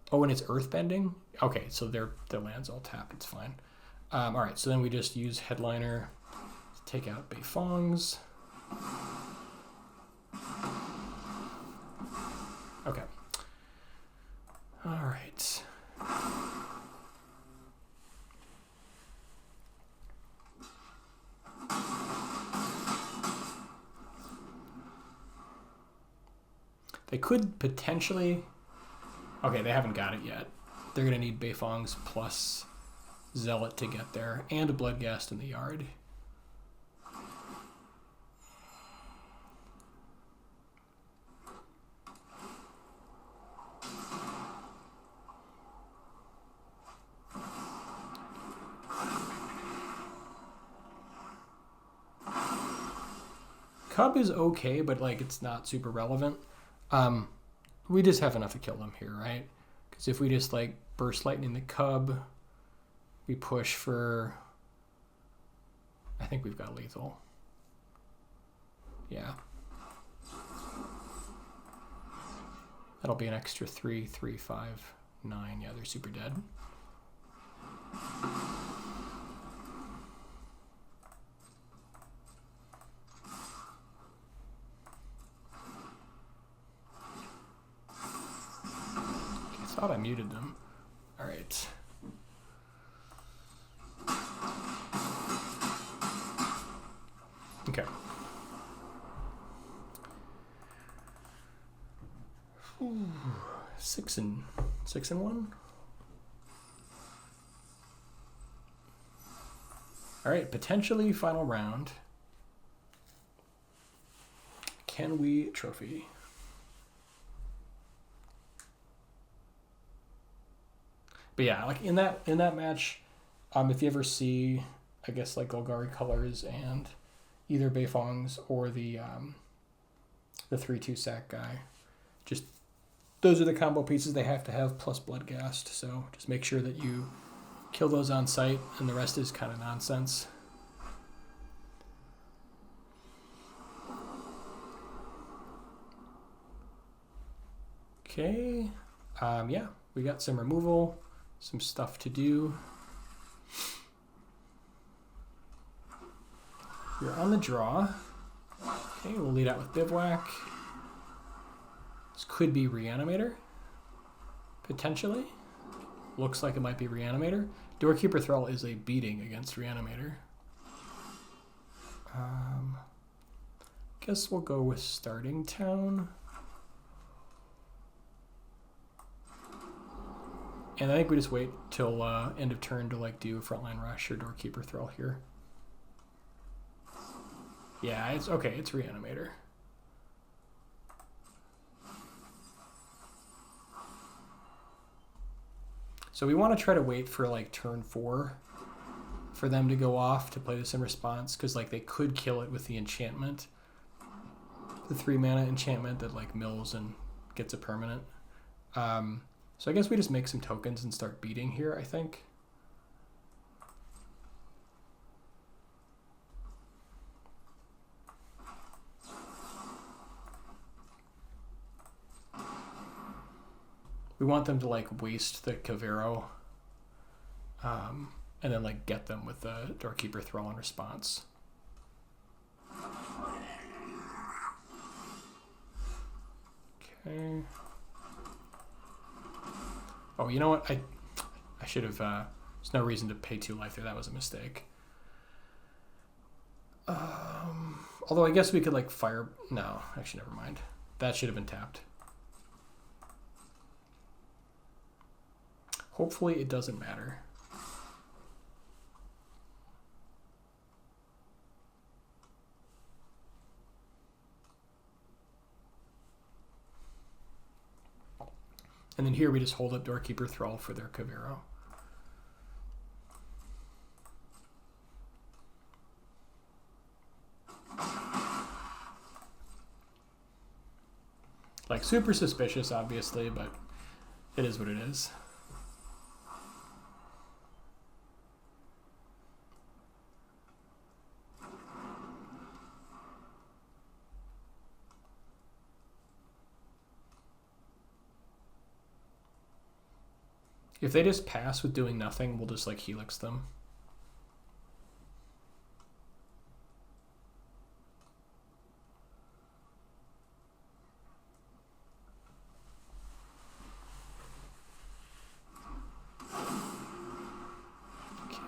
Oh, and it's earthbending? Okay, so their land's all tapped, it's fine. All right, so then we just use Headliner to take out Beifongs. Okay. All right. They could potentially... Okay, they haven't got it yet. They're going to need Beifongs plus Zealot to get there, and a Bloodghast in the yard. Cub is okay, but like it's not super relevant. We just have enough to kill them here, right? Because if we just like burst lightning the Cub, we push for... I think we've got lethal. Yeah. That'll be an extra 3, 3, 5, 9. Yeah, they're super dead. I thought I muted them. All right. Okay. Ooh, 6 and 1. All right, potentially final round. Can we trophy? But yeah, like in that match, if you ever see, I guess like Golgari colors and either Beifongs or the 3/2 sack guy, just those are the combo pieces they have to have plus Bloodghast. So just make sure that you kill those on sight, and the rest is kind of nonsense. Okay, yeah, we got some removal. Some stuff to do. You're on the draw. Okay, we'll lead out with Bivouac. This could be Reanimator. Potentially. Looks like it might be Reanimator. Doorkeeper Thrull is a beating against Reanimator. Guess we'll go with Starting Town. And I think we just wait till end of turn to like do Frontline Rush or Doorkeeper Thrull here. Yeah, it's okay. It's Reanimator. So we want to try to wait for like turn 4 for them to go off to play this in response, because like they could kill it with the enchantment, the 3 mana enchantment that like mills and gets a permanent. So I guess we just make some tokens and start beating here, I think. We want them to like waste the Kavero and then like get them with the Doorkeeper Thrull in response. Okay. Oh, you know what? I should have... there's no reason to pay 2 life there. That was a mistake. Although I guess we could, like, fire... No, actually, never mind. That should have been tapped. Hopefully it doesn't matter. And then here we just hold up Doorkeeper Thrull for their Kavero. Like super suspicious, obviously, but it is what it is. If they just pass with doing nothing, we'll just like Helix them.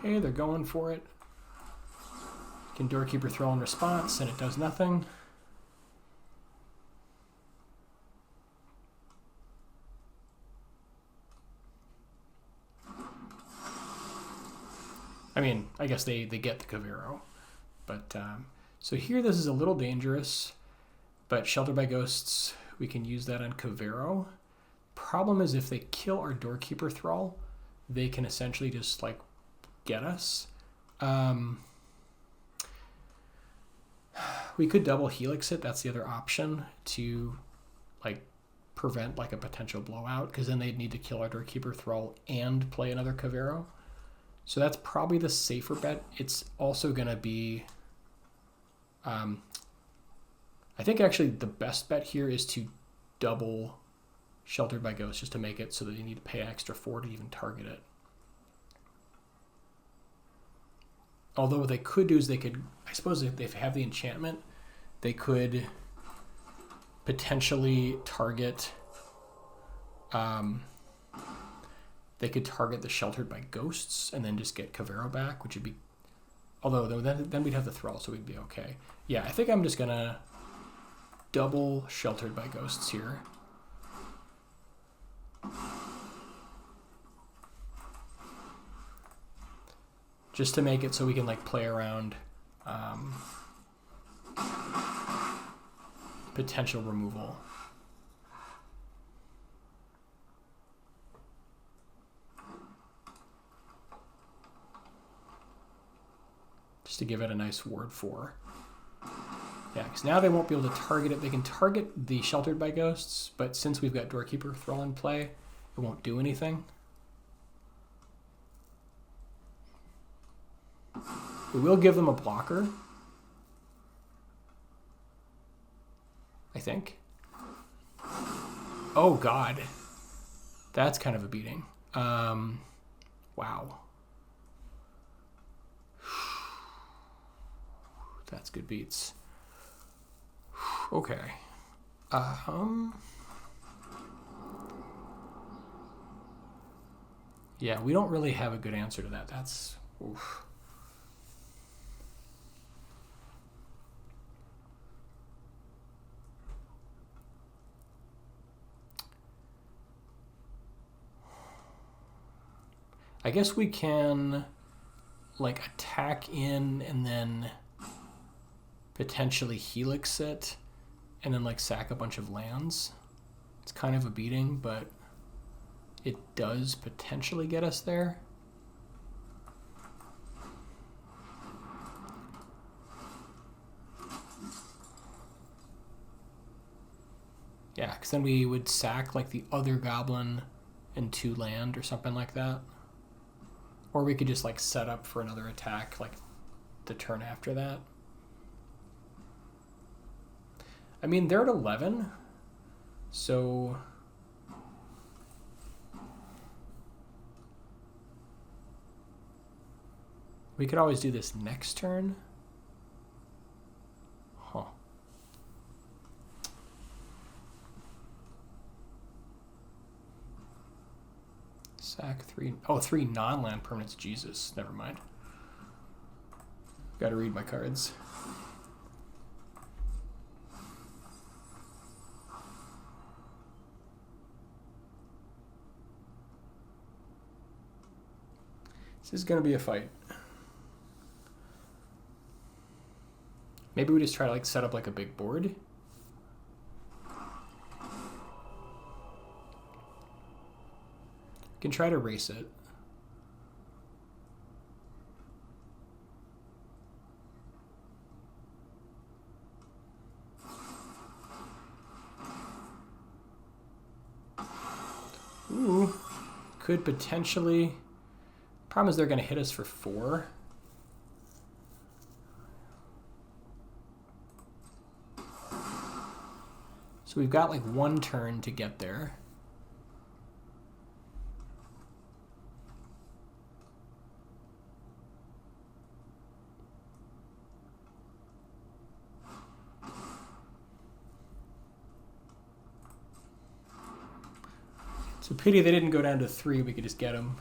Okay, they're going for it. Can Doorkeeper Thrull in response, and it does nothing. I mean, I guess they get the Kavero. But, so here this is a little dangerous, but Shelter by Ghosts, we can use that on Kavero. Problem is if they kill our Doorkeeper Thrull, they can essentially just, like, get us. We could double Helix it. That's the other option to like prevent like a potential blowout, because then they'd need to kill our Doorkeeper Thrull and play another Kavero. So that's probably the safer bet. It's also going to be, I think actually the best bet here is to double Sheltered by Ghosts, just to make it so that you need to pay extra 4 to even target it. Although what they could do is they could, I suppose if they have the enchantment, they could potentially target, they could target the Sheltered by Ghosts and then just get Kavero back, which would be, although then we'd have the Thrall, so we'd be okay. Yeah, I think I'm just going to double Sheltered by Ghosts here. Just to make it so we can like play around potential removal. Just to give it a nice ward 4. Yeah, because now they won't be able to target it. They can target the Sheltered by Ghosts, but since we've got Doorkeeper Thrull in play, it won't do anything. We will give them a blocker, I think. Oh God, that's kind of a beating. Wow, that's good beats. Okay. Yeah, we don't really have a good answer to that. That's oof. I guess we can like attack in and then potentially Helix it and then like sack a bunch of lands. It's kind of a beating, but it does potentially get us there. Yeah, because then we would sack like the other goblin and 2 land or something like that. Or we could just like set up for another attack like the turn after that. I mean, they're at 11, so we could always do this next turn. Huh. Sack 3. Oh, 3 non-land permanents. Jesus, never mind. Got to read my cards. This is going to be a fight. Maybe we just try to like set up like a big board. Can try to race it. Ooh, could potentially. Problem is they're going to hit us for 4. So we've got like 1 turn to get there. It's a pity they didn't go down to 3. We could just get them.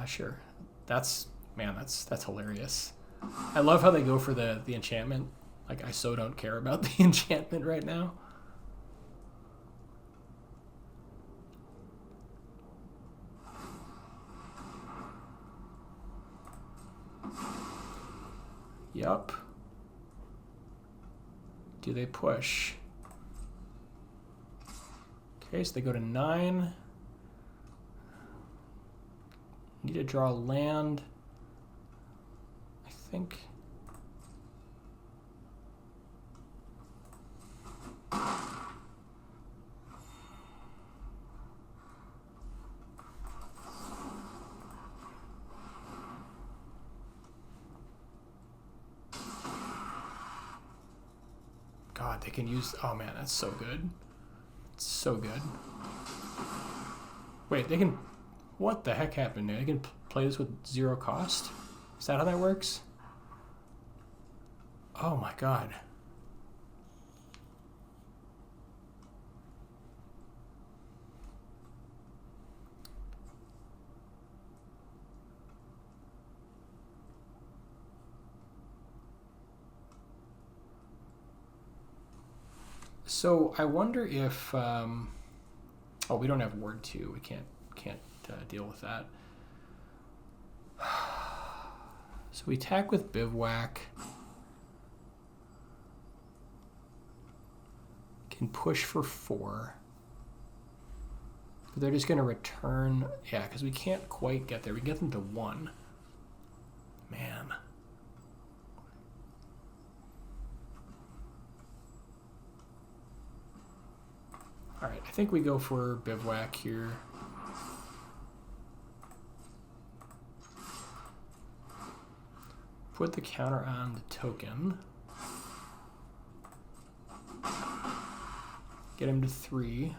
Sure. That's hilarious. I love how they go for the enchantment. Like, I so don't care about the enchantment right now. Yup. Do they push? Okay, so they go to 9. Need to draw land. I think. God, they can use... Oh man, that's so good. It's so good. Wait, they can... What the heck happened there? They can play this with 0 cost? Is that how that works? Oh my god. So I wonder if... oh, we don't have Ward 2. We can't deal with that. So we attack with Bivouac. Can push for 4. But they're just going to return... Yeah, because we can't quite get there. We can get them to 1. Man. Alright, I think we go for Bivouac here. Put the counter on the token. Get him to 3.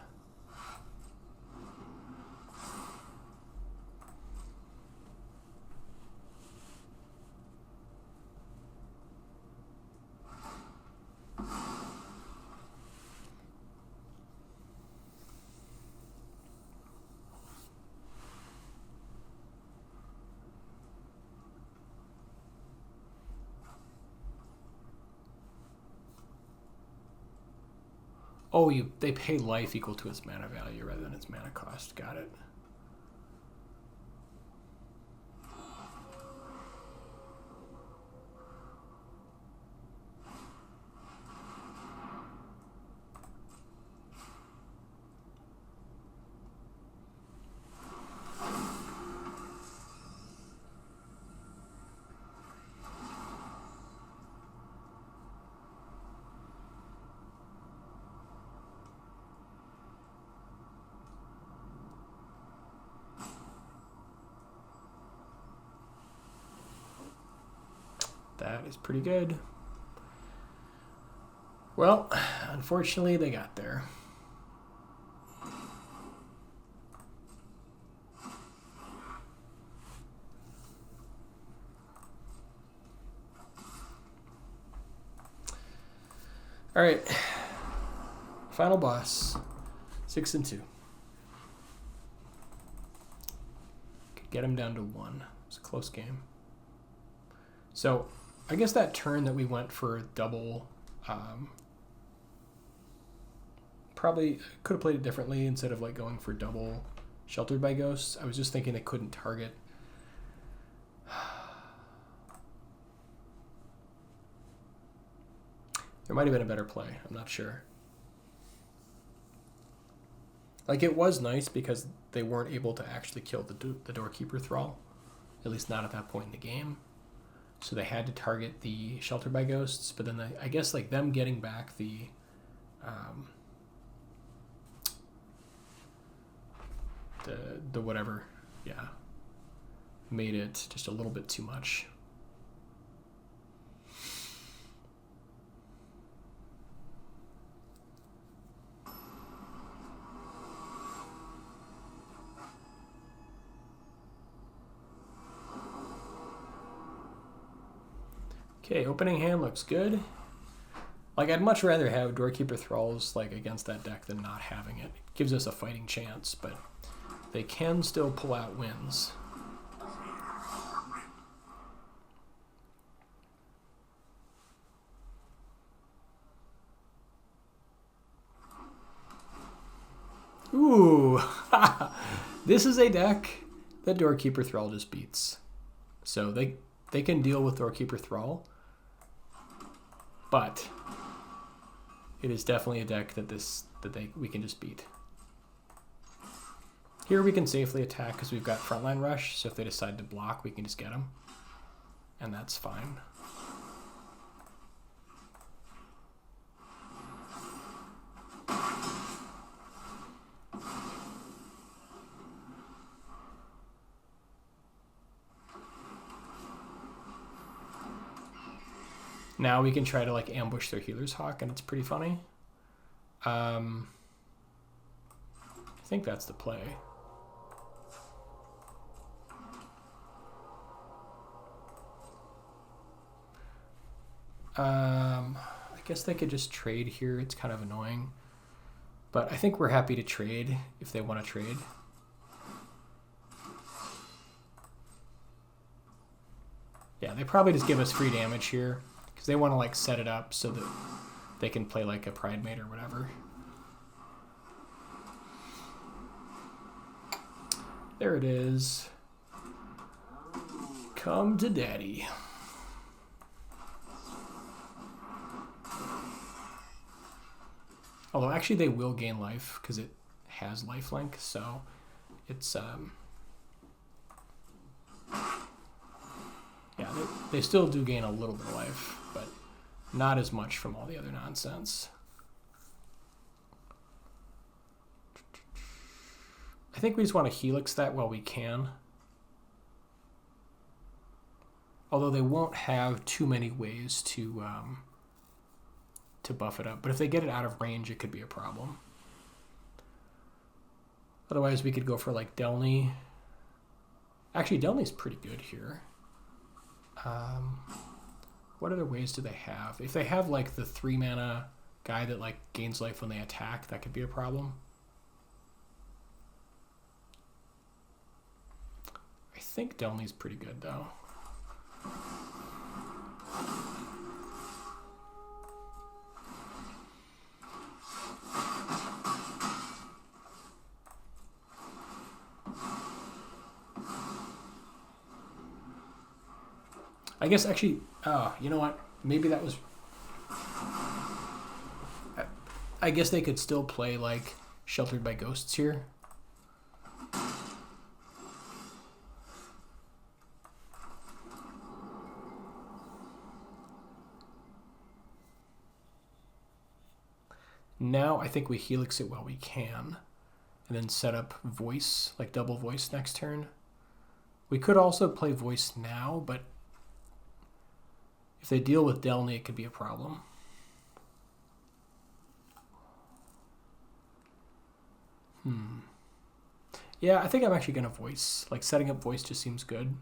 Oh, they pay life equal to its mana value rather than its mana cost. Got it. That is pretty good. Well, unfortunately, they got there. All right. Final boss. 6 and 2. Could get him down to 1. It's a close game. So I guess that turn that we went for double, probably could have played it differently instead of like going for double Sheltered by Ghosts. I was just thinking they couldn't target. There might have been a better play. I'm not sure. Like, it was nice because they weren't able to actually kill the Doorkeeper Thrull, at least not at that point in the game. So they had to target the Sheltered by Ghosts, but then I guess like them getting back the whatever, yeah, made it just a little bit too much. Okay, opening hand looks good. Like, I'd much rather have Doorkeeper Thrulls like against that deck than not having it. It gives us a fighting chance, but they can still pull out wins. Ooh, this is a deck that Doorkeeper Thrull just beats. So they can deal with Doorkeeper Thrull, but it is definitely a deck that we can just beat. Here we can safely attack because we've got Frontline Rush, so if they decide to block, we can just get them, and that's fine. Now we can try to like ambush their Healer's Hawk, and it's pretty funny. I think that's the play. I guess they could just trade here. It's kind of annoying, but I think we're happy to trade if they want to trade. Yeah, they probably just give us free damage here because they want to like set it up so that they can play like a Pride Mate or whatever. There it is. Come to daddy. Although actually they will gain life because it has lifelink, so it's yeah, they still do gain a little bit of life, but not as much from all the other nonsense. I think we just want to Helix that while we can. Although they won't have too many ways to buff it up. But if they get it out of range, it could be a problem. Otherwise, we could go for like Delney. Actually, Delney's pretty good here. What other ways do they have? If they have like the 3-mana guy that like gains life when they attack, that could be a problem. I think Delney's pretty good though. I guess actually, you know what? Maybe that was... I guess they could still play like Sheltered by Ghosts here. Now I think we Helix it while we can, and then set up Voice, like double Voice next turn. We could also play Voice now, but if they deal with Delney, it could be a problem. Yeah, I think I'm actually going to Voice. Like, setting up Voice just seems good.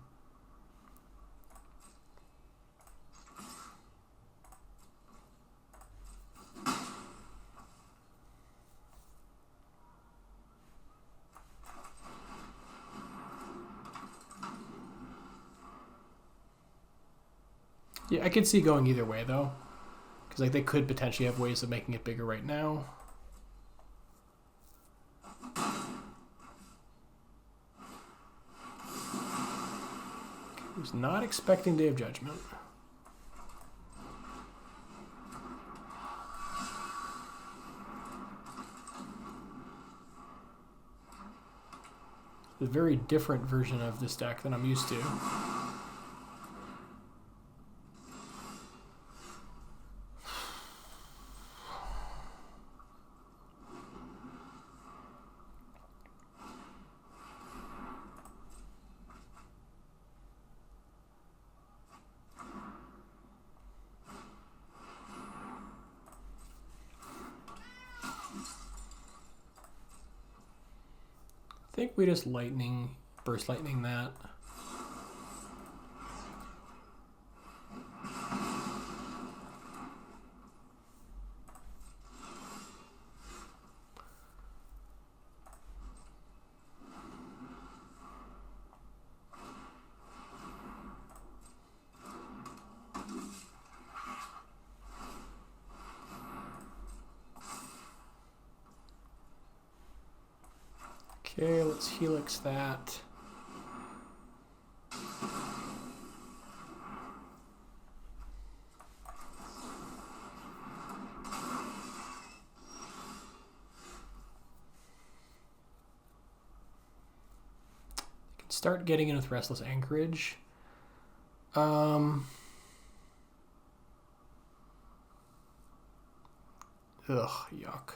Yeah, I could see going either way, though. Because like, they could potentially have ways of making it bigger right now. I was not expecting Day of Judgment. A very different version of this deck than I'm used to. I think we just burst lightning that. Okay, let's Helix that. Start getting in with Restless Anchorage. Ugh, yuck.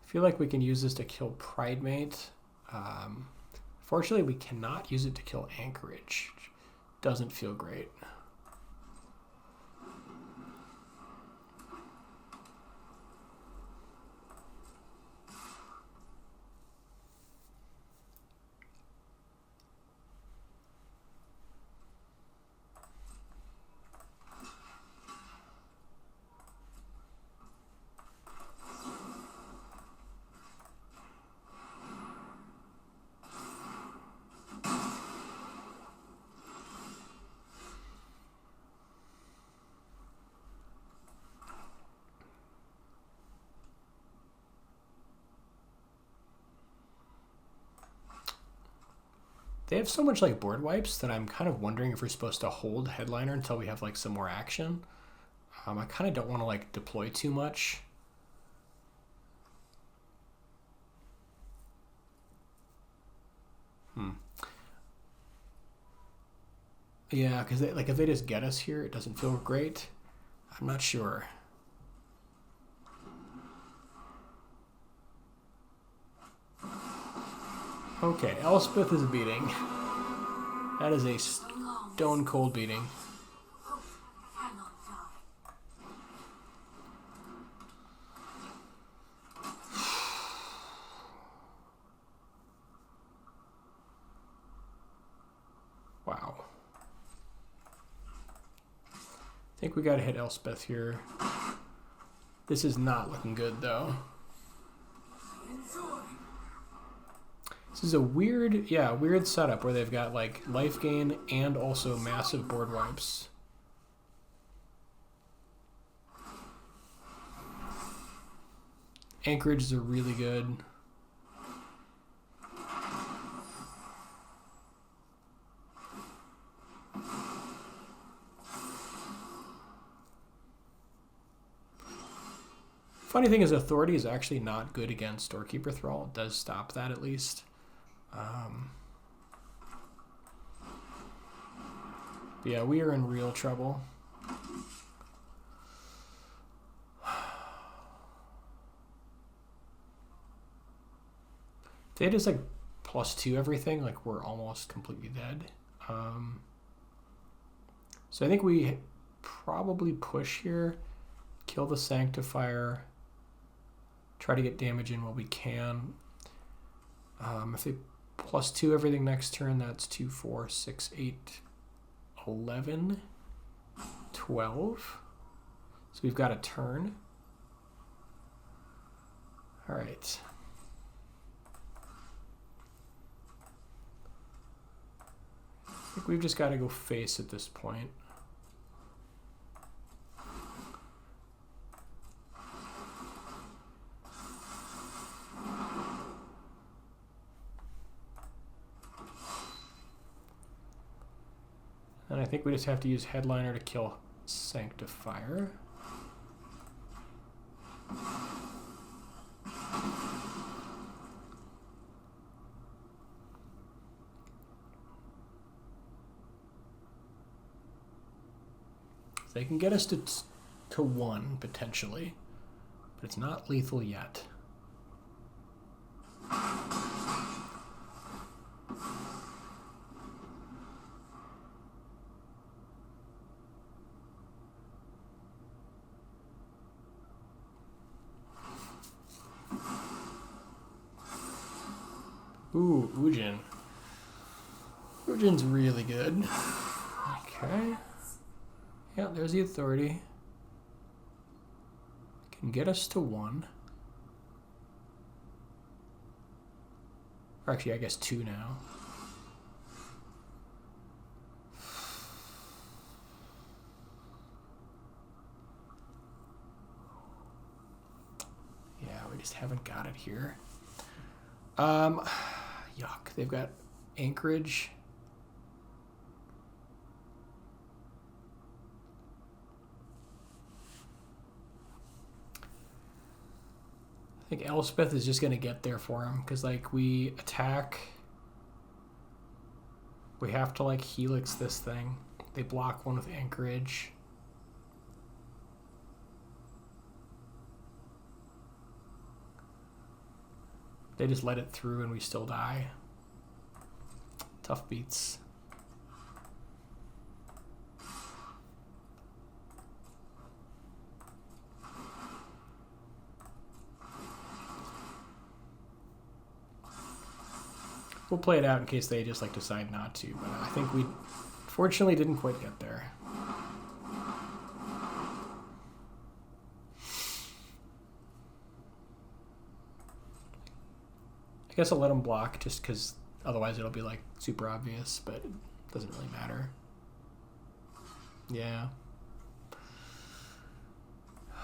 I feel like we can use this to kill Pridemate. Fortunately, we cannot use it to kill Anchorage. Doesn't feel great. They have so much like board wipes that I'm kind of wondering if we're supposed to hold Headliner until we have like some more action. I kind of don't want to like deploy too much. Yeah, because like if they just get us here, it doesn't feel great. I'm not sure. Okay, Elspeth is beating. That is a stone cold beating. Wow. I think we gotta hit Elspeth here. This is not looking good though. This is a weird, weird setup where they've got like life gain and also massive board wipes. Anchorages are really good. Funny thing is, Authority is actually not good against Doorkeeper Thrull. It does stop that at least. But yeah, we are in real trouble. If they just like +2 everything, like we're almost completely dead. So I think we probably push here, kill the Sanctifier, try to get damage in while we can. If they +2 everything next turn, that's 2, 4, 6, 8, 11, 12. So we've got a turn. All right. I think we've just got to go face at this point. And I think we just have to use Headliner to kill Sanctifier. They can get us to 1 potentially, but it's not lethal yet. Ooh, Ujin. Ujin's really good. Okay. Yeah, there's the Authority. Can get us to 1. Or actually, I guess 2 now. Yeah, haven't got it here. Yuck. They've got Anchorage. I think Elspeth is just going to get there for him because, like, we attack. We have to, like, Helix this thing. They block one with Anchorage. They just let it through and we still die. Tough beats. We'll play it out in case they just like decide not to, but I think we fortunately didn't quite get there. I guess I'll let them block just because otherwise it'll be like super obvious, but it doesn't really matter. Yeah. I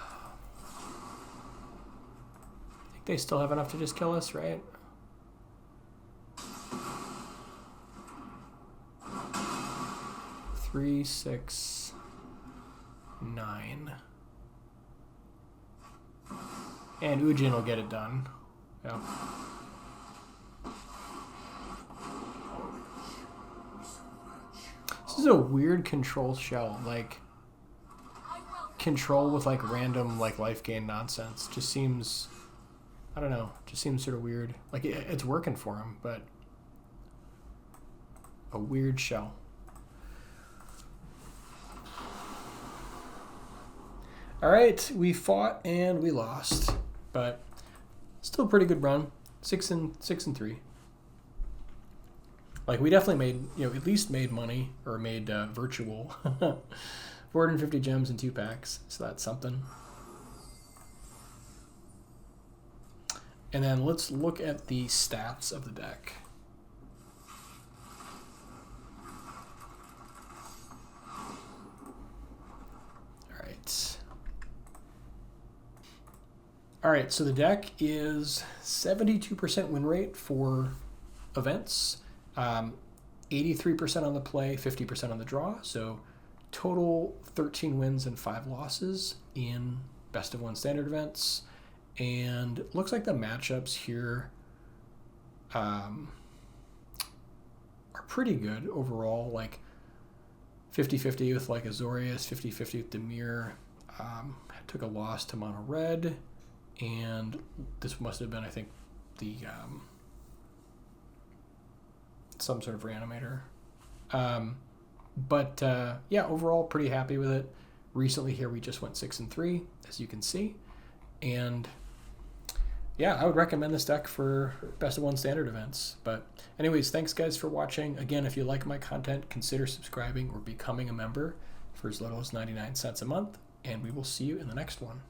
think they still have enough to just kill us, right? Three, 6, 9. And Ujin will get it done. Yeah. This is a weird control shell, like control with like random like life gain nonsense. Just seems, I don't know, just seems sort of weird. Like it's working for him, but a weird shell. All right, we fought and we lost, but still a pretty good run. 6 and 3. Like we definitely made, you know, at least made money or made virtual 450 gems in 2 packs. So that's something. And then let's look at the stats of the deck. All right. All right, so the deck is 72% win rate for events, 83% on the play, 50% on the draw. So total 13 wins and 5 losses in best of 1 standard events. And looks like the matchups here are pretty good overall, like 50-50 with like Azorius, 50-50 with Dimir. Took a loss to mono red. And this must have been, I think, the some sort of reanimator. Yeah, overall, pretty happy with it. Recently here, we just went 6 and 3, as you can see. And yeah, I would recommend this deck for best of 1 standard events. But anyways, thanks guys for watching. Again, if you like my content, consider subscribing or becoming a member for as little as 99 cents a month. And we will see you in the next one.